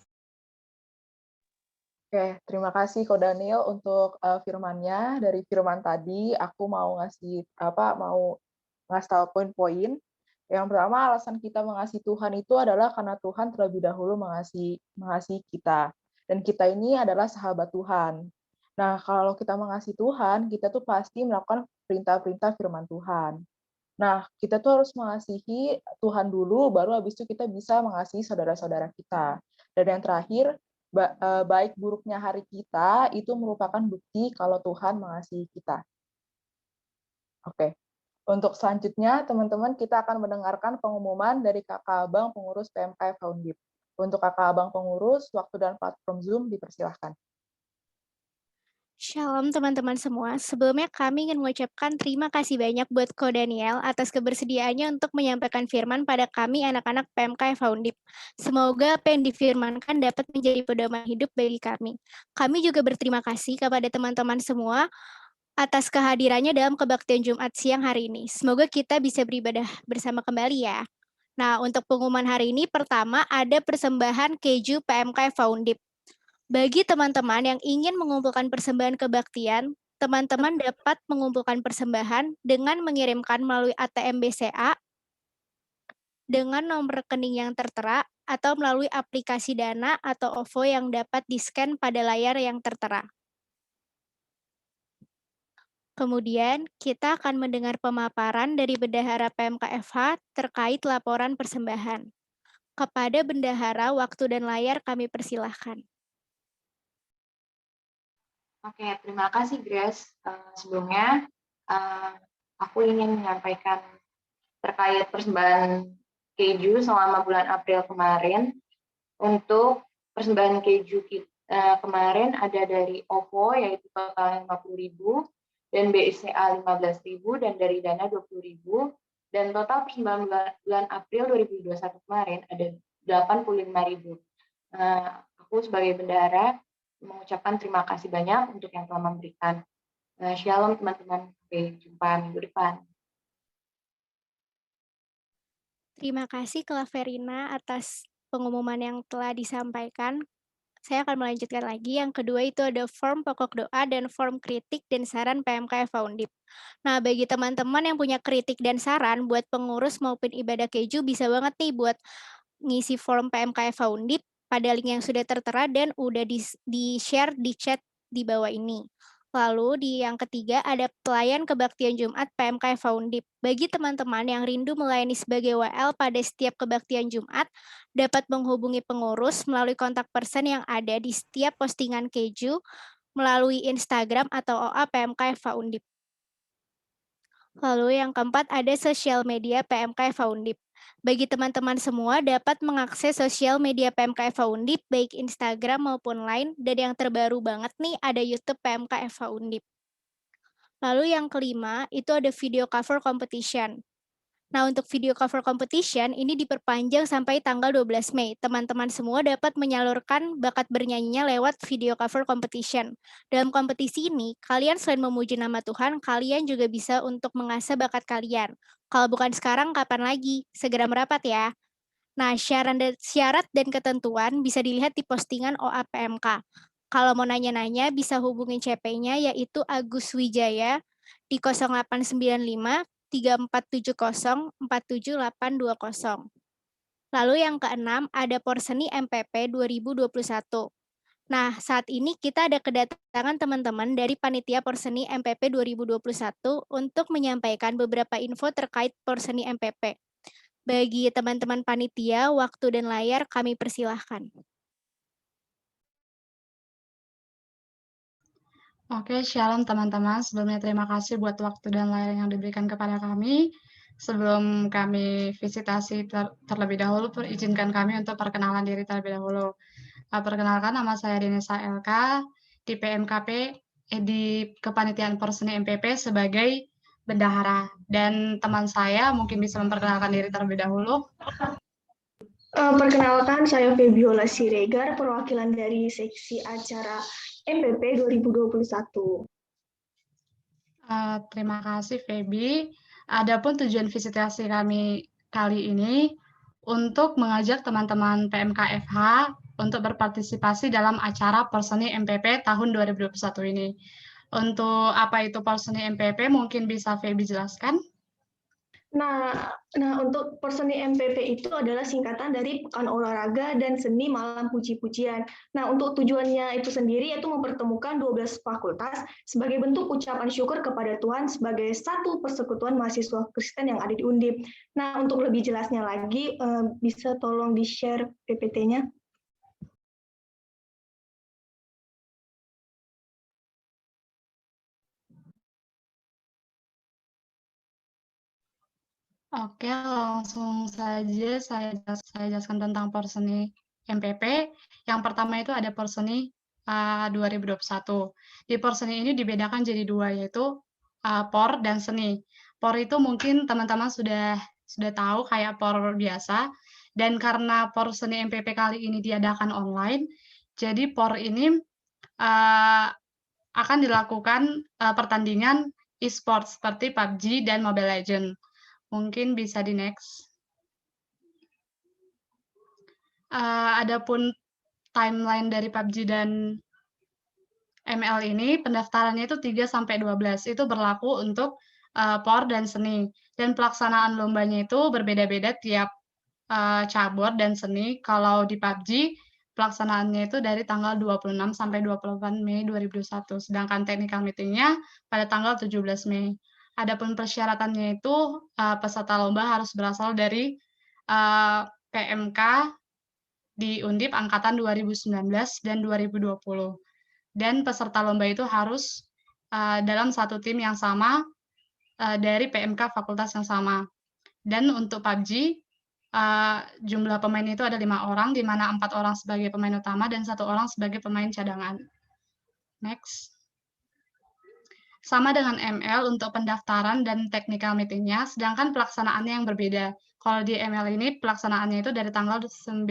Oke, terima kasih Ko Daniel untuk firman-Nya. Dari firman tadi, aku mau ngasih tahu poin-poin. Yang pertama, alasan kita mengasihi Tuhan itu adalah karena Tuhan terlebih dahulu mengasihi kita. Dan kita ini adalah sahabat Tuhan. Nah, kalau kita mengasihi Tuhan, kita tuh pasti melakukan perintah-perintah firman Tuhan. Nah, kita tuh harus mengasihi Tuhan dulu, baru habis itu kita bisa mengasihi saudara-saudara kita. Dan yang terakhir, baik buruknya hari kita itu merupakan bukti kalau Tuhan mengasihi kita. Oke. Untuk selanjutnya, teman-teman, kita akan mendengarkan pengumuman dari kakak abang pengurus PMK Foundip. Untuk kakak abang pengurus, waktu dan platform Zoom dipersilahkan. Shalom teman-teman semua. Sebelumnya kami ingin mengucapkan terima kasih banyak buat Ko Daniel atas kebersediaannya untuk menyampaikan firman pada kami anak-anak PMK Foundip. Semoga apa yang difirmankan dapat menjadi pedoman hidup bagi kami. Kami juga berterima kasih kepada teman-teman semua atas kehadirannya dalam kebaktian Jumat siang hari ini. Semoga kita bisa beribadah bersama kembali ya. Nah, untuk pengumuman hari ini, pertama ada persembahan keju PMK Foundip. Bagi teman-teman yang ingin mengumpulkan persembahan kebaktian, teman-teman dapat mengumpulkan persembahan dengan mengirimkan melalui ATM BCA dengan nomor rekening yang tertera atau melalui aplikasi Dana atau OVO yang dapat di-scan pada layar yang tertera. Kemudian, kita akan mendengar pemaparan dari Bendahara PMKFH terkait laporan persembahan. Kepada Bendahara, waktu dan layar kami persilahkan. Oke, terima kasih Grace. Sebelumnya, aku ingin menyampaikan terkait persembahan keju selama bulan April kemarin. Untuk persembahan keju kemarin ada dari OVO, yaitu total 50.000, dan BCA 15.000, dan dari Dana 20.000, dan total persembahan bulan April 2021 kemarin ada 85.000. Aku sebagai bendahara mengucapkan terima kasih banyak untuk yang telah memberikan. Shalom teman-teman, sampai jumpa minggu depan. Terima kasih Klaverina atas pengumuman yang telah disampaikan. Saya akan melanjutkan lagi. Yang kedua itu ada form pokok doa dan form kritik dan saran PMK Foundip. Nah, bagi teman-teman yang punya kritik dan saran buat pengurus maupun ibadah keju, bisa banget nih buat ngisi form PMK Foundip pada link yang sudah tertera dan udah di-share di chat di bawah ini. Lalu di yang ketiga ada pelayan kebaktian Jumat PMK Foundip. Bagi teman-teman yang rindu melayani sebagai WL pada setiap kebaktian Jumat, dapat menghubungi pengurus melalui kontak person yang ada di setiap postingan keju melalui Instagram atau OA PMK Foundip. Lalu yang keempat ada sosial media PMK Foundip. Bagi teman-teman semua dapat mengakses sosial media PMK Foundip baik Instagram maupun Line, dan yang terbaru banget nih ada YouTube PMK Foundip. Lalu yang kelima itu ada video cover competition. Nah, untuk video cover competition ini diperpanjang sampai tanggal 12 Mei. Teman-teman semua dapat menyalurkan bakat bernyanyinya lewat video cover competition. Dalam kompetisi ini, kalian selain memuji nama Tuhan, kalian juga bisa untuk mengasah bakat kalian. Kalau bukan sekarang, kapan lagi? Segera merapat ya. Nah, syarat dan ketentuan bisa dilihat di postingan OA PMK. Kalau mau nanya-nanya, bisa hubungin CP-nya yaitu Agus Wijaya di 0895 3470 47820. Lalu yang keenam ada Porseni MPP 2021. Nah, saat ini kita ada kedatangan teman-teman dari Panitia Porseni MPP 2021 untuk menyampaikan beberapa info terkait Porseni MPP. Bagi teman-teman panitia, waktu dan layar kami persilahkan. Oke, shalom teman-teman. Sebelumnya terima kasih buat waktu dan layar yang diberikan kepada kami. Sebelum kami visitasi terlebih dahulu, izinkan kami untuk perkenalan diri terlebih dahulu. Perkenalkan, nama saya Denisa LK di PMKP, di Kepanitiaan Porseni MPP sebagai bendahara. Dan teman saya mungkin bisa memperkenalkan diri terlebih dahulu. Perkenalkan, saya Febiola Siregar, perwakilan dari seksi acara MPP 2021. Terima kasih, Feby. Adapun tujuan visitasi kami kali ini untuk mengajak teman-teman PMKFH untuk berpartisipasi dalam acara Porseni MPP tahun 2021 ini. Untuk apa itu Porseni MPP, mungkin bisa Feby jelaskan? Nah, untuk Perseni MPP itu adalah singkatan dari Pekan Olahraga dan Seni Malam Puji-Pujian. Nah, untuk tujuannya itu sendiri yaitu mempertemukan 12 fakultas sebagai bentuk ucapan syukur kepada Tuhan sebagai satu persekutuan mahasiswa Kristen yang ada di Undip. Nah, untuk lebih jelasnya lagi, bisa tolong di-share PPT-nya. Oke, langsung saja saya jelaskan tentang Porseni MPP. Yang pertama itu ada Porseni 2021. Di Porseni ini dibedakan jadi dua, yaitu POR dan seni. POR itu mungkin teman-teman sudah tahu kayak POR biasa, dan karena Porseni MPP kali ini diadakan online, jadi POR ini akan dilakukan pertandingan e-sport seperti PUBG dan Mobile Legends. Mungkin bisa di next. Adapun timeline dari PUBG dan ML ini, pendaftarannya itu 3-12. Itu berlaku untuk POR dan seni. Dan pelaksanaan lombanya itu berbeda-beda tiap cabur dan seni. Kalau di PUBG, pelaksanaannya itu dari tanggal 26 sampai 28 Mei 2021. Sedangkan technical meeting-nya pada tanggal 17 Mei. Adapun persyaratannya itu peserta lomba harus berasal dari PMK di Undip angkatan 2019 dan 2020. Dan peserta lomba itu harus dalam satu tim yang sama dari PMK fakultas yang sama. Dan untuk PUBG, jumlah pemain itu ada 5 orang, di mana 4 orang sebagai pemain utama dan 1 orang sebagai pemain cadangan. Next. Sama dengan ML untuk pendaftaran dan technical meeting-nya, sedangkan pelaksanaannya yang berbeda. Kalau di ML ini, pelaksanaannya itu dari tanggal 19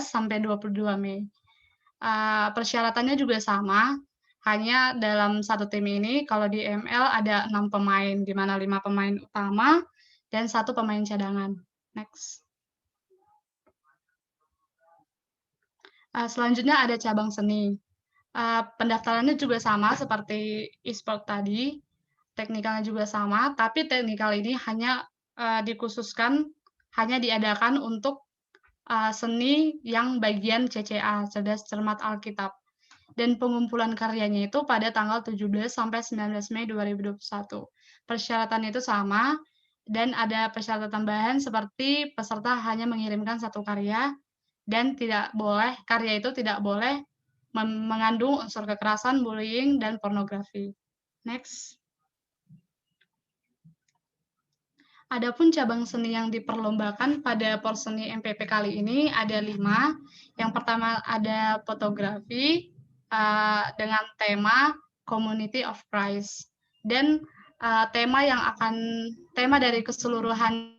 sampai 22 Mei. Persyaratannya juga sama, hanya dalam satu tim ini, kalau di ML ada 6 pemain, di mana 5 pemain utama dan 1 pemain cadangan. Next. Selanjutnya ada cabang seni. Pendaftarannya juga sama seperti e-sport tadi, teknikalnya juga sama, tapi teknikal ini hanya dikhususkan, hanya diadakan untuk seni yang bagian CCA, Cerdas Cermat Alkitab. Dan pengumpulan karyanya itu pada tanggal 17 sampai 19 Mei 2021. Persyaratan itu sama, dan ada persyaratan tambahan seperti peserta hanya mengirimkan 1 karya, dan karya itu tidak boleh mengandung unsur kekerasan, bullying, dan pornografi. Next. Adapun cabang seni yang diperlombakan pada Porseni MPP kali ini ada 5. Yang pertama ada fotografi dengan tema Community of Christ. Dan tema dari keseluruhan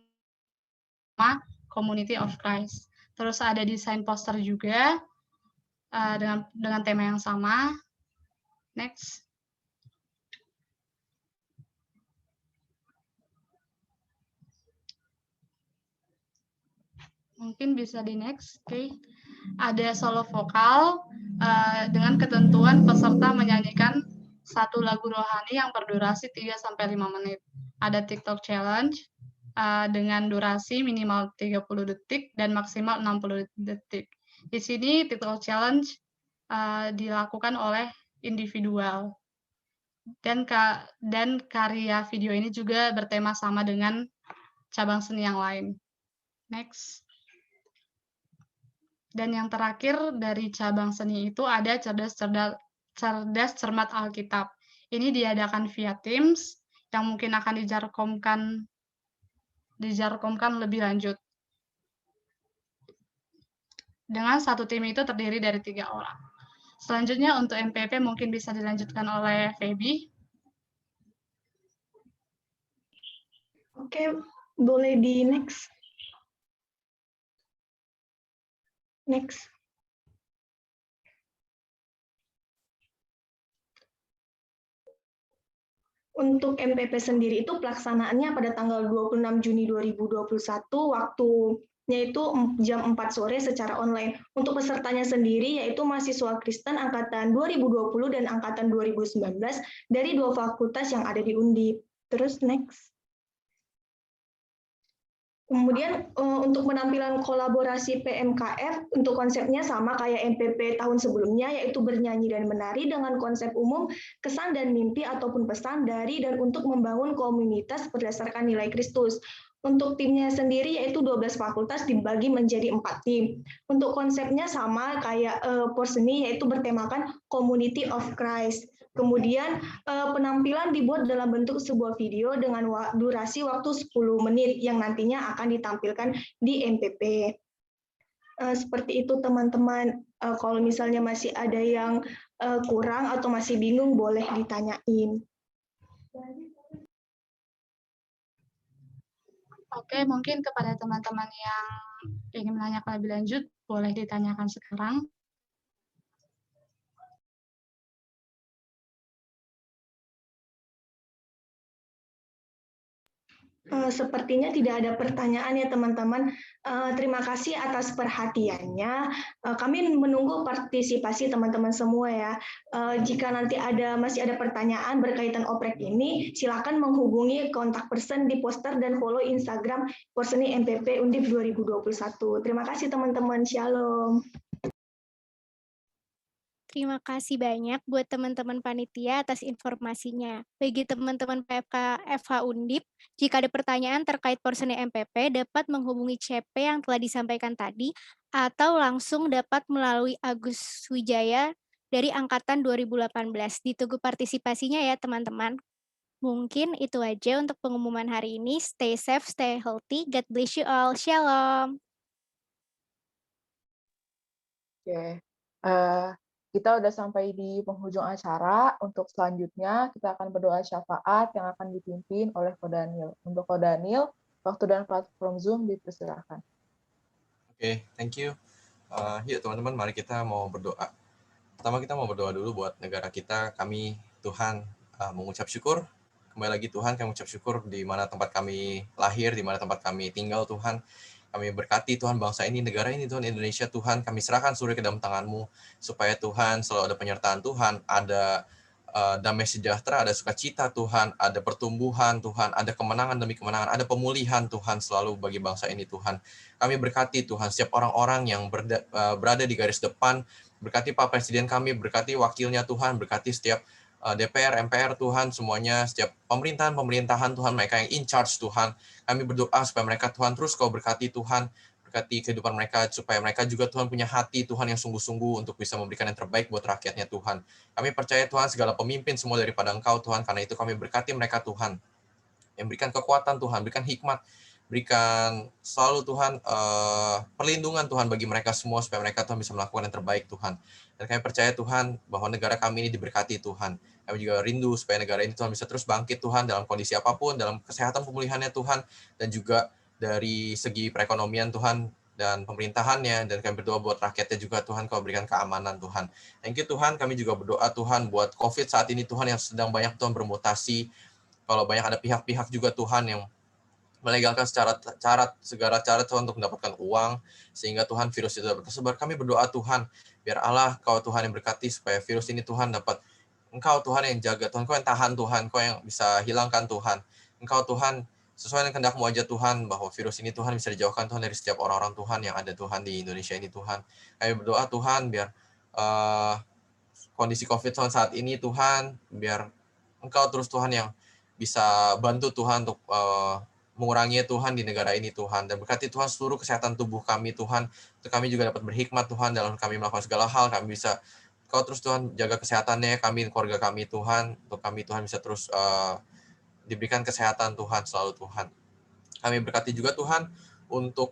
Community of Christ. Terus ada desain poster juga dengan tema yang sama. Next. Mungkin bisa di next. Oke. Ada solo vokal dengan ketentuan peserta menyanyikan 1 lagu rohani yang berdurasi 3-5 menit. Ada TikTok challenge dengan durasi minimal 30 detik dan maksimal 60 detik. Di sini TikTok challenge dilakukan oleh individual. Dan karya video ini juga bertema sama dengan cabang seni yang lain. Next. Dan yang terakhir dari cabang seni itu ada Cerdas Cermat Alkitab. Ini diadakan via Teams yang mungkin akan dijarkomkan lebih lanjut. Dengan satu tim itu terdiri dari 3 orang. Selanjutnya untuk MPP mungkin bisa dilanjutkan oleh Feby. Oke, boleh di next. Next. Untuk MPP sendiri itu pelaksanaannya pada tanggal 26 Juni 2021, waktunya itu jam 4 sore secara online. Untuk pesertanya sendiri yaitu mahasiswa Kristen angkatan 2020 dan angkatan 2019 dari 2 fakultas yang ada di Undip. Terus next. Kemudian untuk penampilan kolaborasi PMKF untuk konsepnya sama kayak MPP tahun sebelumnya, yaitu bernyanyi dan menari dengan konsep umum kesan dan mimpi ataupun pesan dari dan untuk membangun komunitas berdasarkan nilai Kristus. Untuk timnya sendiri yaitu 12 fakultas dibagi menjadi 4 tim. Untuk konsepnya sama kayak Porseni, yaitu bertemakan Community of Christ. Kemudian penampilan dibuat dalam bentuk sebuah video dengan durasi waktu 10 menit yang nantinya akan ditampilkan di MPP. Seperti itu teman-teman. Kalau misalnya masih ada yang kurang atau masih bingung boleh ditanyain. Oke, mungkin kepada teman-teman yang ingin menanyakan lebih lanjut, boleh ditanyakan sekarang. Sepertinya tidak ada pertanyaan ya teman-teman. Terima kasih atas perhatiannya. Kami menunggu partisipasi teman-teman semua ya. Jika nanti masih ada pertanyaan berkaitan oprek ini, silakan menghubungi kontak person di poster dan follow Instagram Porseni MPP Undip 2021. Terima kasih teman-teman. Shalom. Terima kasih banyak buat teman-teman panitia atas informasinya. Bagi teman-teman PFK FH Undip, jika ada pertanyaan terkait Porseni MPP dapat menghubungi CP yang telah disampaikan tadi atau langsung dapat melalui Agus Wijaya dari angkatan 2018. Ditunggu partisipasinya ya teman-teman. Mungkin itu aja untuk pengumuman hari ini. Stay safe, stay healthy. God bless you all. Shalom. Oke. Kita udah sampai di penghujung acara. Untuk selanjutnya, kita akan berdoa syafaat yang akan dipimpin oleh Kodanil. Untuk Kodanil, waktu dan platform Zoom dipersilakan. Oke, thank you. Yuk teman-teman, mari kita mau berdoa. Pertama kita mau berdoa dulu buat negara kita. Kami, Tuhan, mengucap syukur. Kembali lagi Tuhan, kami mengucap syukur di mana tempat kami lahir, di mana tempat kami tinggal Tuhan. Kami berkati Tuhan bangsa ini, negara ini Tuhan, Indonesia Tuhan. Kami serahkan seluruh ke dalam tangan-Mu, supaya Tuhan selalu ada penyertaan Tuhan, ada damai sejahtera, ada sukacita Tuhan, ada pertumbuhan Tuhan, ada kemenangan demi kemenangan, ada pemulihan Tuhan selalu bagi bangsa ini Tuhan. Kami berkati Tuhan setiap orang-orang yang berada di garis depan, berkati Pak Presiden kami, berkati wakilnya Tuhan, berkati setiap DPR, MPR Tuhan, semuanya, setiap pemerintahan Tuhan, mereka yang in charge Tuhan. Kami berdoa supaya mereka Tuhan terus Kau berkati Tuhan, berkati kehidupan mereka, supaya mereka juga Tuhan punya hati Tuhan yang sungguh-sungguh untuk bisa memberikan yang terbaik buat rakyatnya Tuhan. Kami percaya Tuhan segala pemimpin semua daripada Engkau Tuhan, karena itu kami berkati mereka Tuhan, yang berikan kekuatan Tuhan, berikan hikmat, berikan selalu Tuhan perlindungan Tuhan bagi mereka semua, supaya mereka Tuhan bisa melakukan yang terbaik Tuhan. Dan kami percaya Tuhan bahwa negara kami ini diberkati Tuhan. Kami juga rindu supaya negara ini Tuhan bisa terus bangkit Tuhan dalam kondisi apapun, dalam kesehatan pemulihannya Tuhan, dan juga dari segi perekonomian Tuhan dan pemerintahannya. Dan kami berdoa buat rakyatnya juga Tuhan, Kau berikan keamanan Tuhan. Thank you Tuhan, kami juga berdoa Tuhan buat COVID saat ini Tuhan, yang sedang banyak Tuhan bermutasi. Kalau banyak ada pihak-pihak juga Tuhan yang melegalkan segala cara Tuhan untuk mendapatkan uang, sehingga Tuhan virus itu dapat tersebar. Kami berdoa Tuhan, biar Allah Kau Tuhan yang berkati, supaya virus ini Tuhan dapat, Engkau Tuhan yang jaga Tuhan, Kau yang tahan Tuhan, Kau yang bisa hilangkan Tuhan. Engkau Tuhan, sesuai dengan kehendak-Mu aja Tuhan, bahwa virus ini Tuhan bisa dijauhkan Tuhan dari setiap orang-orang Tuhan yang ada Tuhan di Indonesia ini Tuhan. Kami berdoa Tuhan, biar kondisi COVID saat ini Tuhan, biar Engkau terus Tuhan yang bisa bantu Tuhan untuk mengurangi Tuhan di negara ini Tuhan, dan berkati Tuhan seluruh kesehatan tubuh kami Tuhan, untuk kami juga dapat berhikmat Tuhan dalam kami melakukan segala hal. Kami bisa, Kau terus Tuhan jaga kesehatannya kami, keluarga kami Tuhan, untuk kami Tuhan bisa terus diberikan kesehatan Tuhan selalu Tuhan. Kami berkati juga Tuhan untuk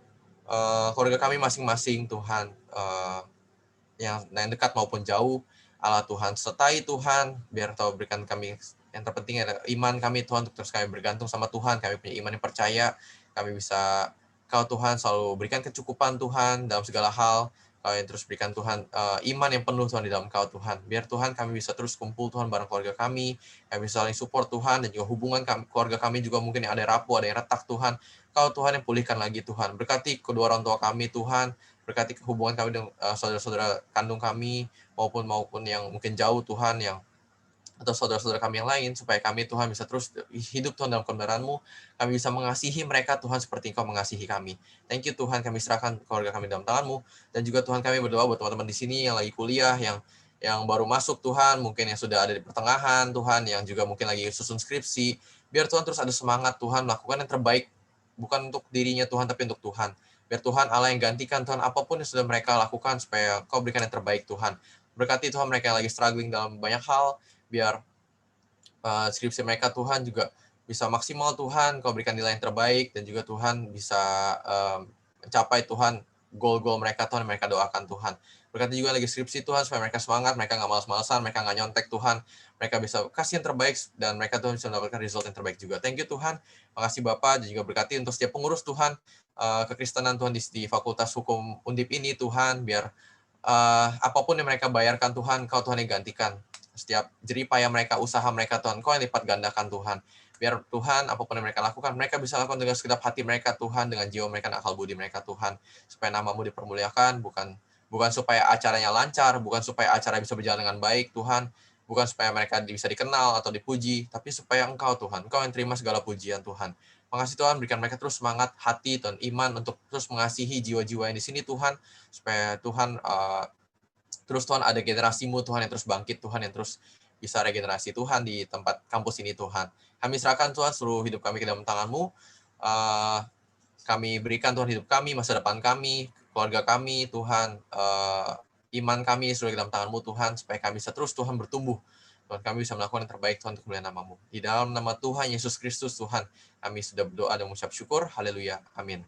keluarga kami masing-masing Tuhan, yang dekat maupun jauh. Allah Tuhan sertai Tuhan, biar Kau berikan kami yang terpenting adalah iman kami Tuhan, untuk terus kami bergantung sama Tuhan. Kami punya iman yang percaya, kami bisa, Kau Tuhan selalu berikan kecukupan Tuhan dalam segala hal. Kau yang terus berikan Tuhan iman yang penuh Tuhan di dalam Kau Tuhan. Biar Tuhan kami bisa terus kumpul Tuhan bareng keluarga kami bisa saling support Tuhan, dan juga hubungan keluarga kami juga mungkin yang ada rapuh, ada yang retak Tuhan. Kau Tuhan yang pulihkan lagi Tuhan. Berkati kedua orang tua kami Tuhan, berkati hubungan kami dengan saudara-saudara kandung kami, maupun yang mungkin jauh Tuhan, yang atau saudara-saudara kami yang lain, supaya kami Tuhan bisa terus hidup Tuhan dalam kebenaran-Mu, kami bisa mengasihi mereka Tuhan seperti Engkau mengasihi kami. Thank you Tuhan, kami serahkan keluarga kami dalam tangan-Mu, dan juga Tuhan kami berdoa buat teman-teman di sini yang lagi kuliah, yang baru masuk Tuhan, mungkin yang sudah ada di pertengahan Tuhan, yang juga mungkin lagi susun skripsi, biar Tuhan terus ada semangat Tuhan melakukan yang terbaik, bukan untuk dirinya Tuhan, tapi untuk Tuhan. Biar Tuhan Allah yang gantikan Tuhan apapun yang sudah mereka lakukan, supaya Kau berikan yang terbaik Tuhan. Berkati Tuhan mereka yang lagi struggling dalam banyak hal, biar skripsi mereka Tuhan juga bisa maksimal Tuhan, Kau berikan nilai yang terbaik, dan juga Tuhan bisa mencapai Tuhan goal-goal mereka Tuhan, mereka doakan Tuhan. Berkati juga lagi skripsi Tuhan, supaya mereka semangat, mereka nggak malas-malasan, mereka nggak nyontek Tuhan, mereka bisa kasih yang terbaik, dan mereka Tuhan bisa mendapatkan result yang terbaik juga. Thank you Tuhan, makasih Bapak, dan juga berkati untuk setiap pengurus Tuhan, kekristenan Tuhan di Fakultas Hukum Undip ini Tuhan, biar apapun yang mereka bayarkan Tuhan, Kau Tuhan yang gantikan. Setiap jerih payah mereka, usaha mereka Tuhan, Kau yang lipat gandakan Tuhan. Biar Tuhan, apapun yang mereka lakukan, mereka bisa lakukan dengan segenap hati mereka Tuhan, dengan jiwa mereka dan akal budi mereka Tuhan, supaya nama-Mu dipermuliakan, bukan supaya acaranya lancar, bukan supaya acara bisa berjalan dengan baik Tuhan, bukan supaya mereka bisa dikenal atau dipuji, tapi supaya Engkau Tuhan, Engkau yang terima segala pujian Tuhan. Makasih Tuhan, berikan mereka terus semangat hati dan iman untuk terus mengasihi jiwa-jiwa yang di sini Tuhan, supaya Tuhan terus Tuhan ada generasi-Mu Tuhan yang terus bangkit Tuhan, yang terus bisa regenerasi Tuhan di tempat kampus ini Tuhan. Kami serahkan Tuhan seluruh hidup kami ke dalam tangan-Mu. Kami berikan Tuhan hidup kami, masa depan kami, keluarga kami Tuhan, iman kami seluruh ke dalam tangan-Mu Tuhan, supaya kami bisa terus Tuhan bertumbuh. Tuhan, kami bisa melakukan yang terbaik Tuhan untuk kemuliaan nama-Mu. Di dalam nama Tuhan Yesus Kristus Tuhan, kami sudah berdoa dan mengucap syukur. Haleluya. Amin.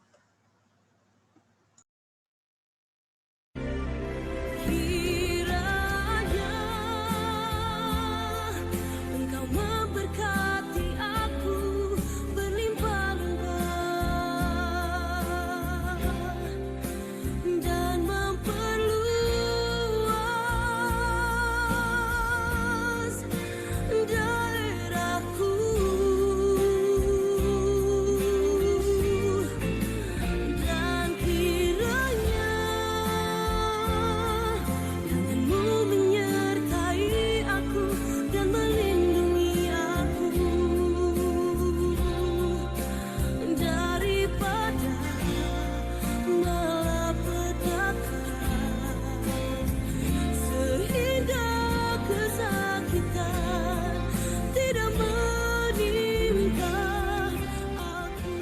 Kiranya Engkau memberkati aku berlimpah-limpah dan memperluas daerahku, dan kiranya tangan-Mu menyertai aku dan melindungi aku daripada malapetaka, sehingga kesakitan tidak menimpa aku.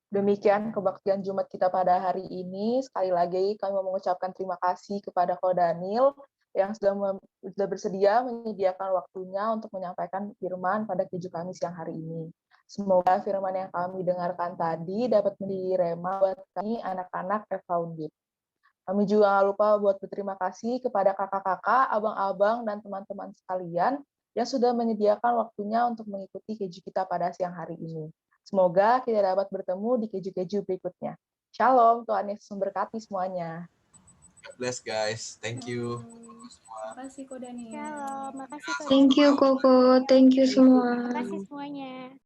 Demikian kebaktian Jumat kita pada hari ini. Sekali lagi kami mau mengucapkan terima kasih kepada Ko Daniel yang sudah bersedia menyediakan waktunya untuk menyampaikan firman pada keju kami siang hari ini. Semoga firman yang kami dengarkan tadi dapat menjadi rema buat kami anak-anak Eva Undip. Kami juga jangan lupa buat berterima kasih kepada kakak-kakak, abang-abang, dan teman-teman sekalian yang sudah menyediakan waktunya untuk mengikuti keju kita pada siang hari ini. Semoga kita dapat bertemu di keju-keju berikutnya. Shalom, Tuhan Yesus memberkati semuanya. God bless guys. Thank you. Makasih Ko Daniel. Shalom, makasih Ko Thank you Daniel. Koko, thank you semua. Makasih semuanya.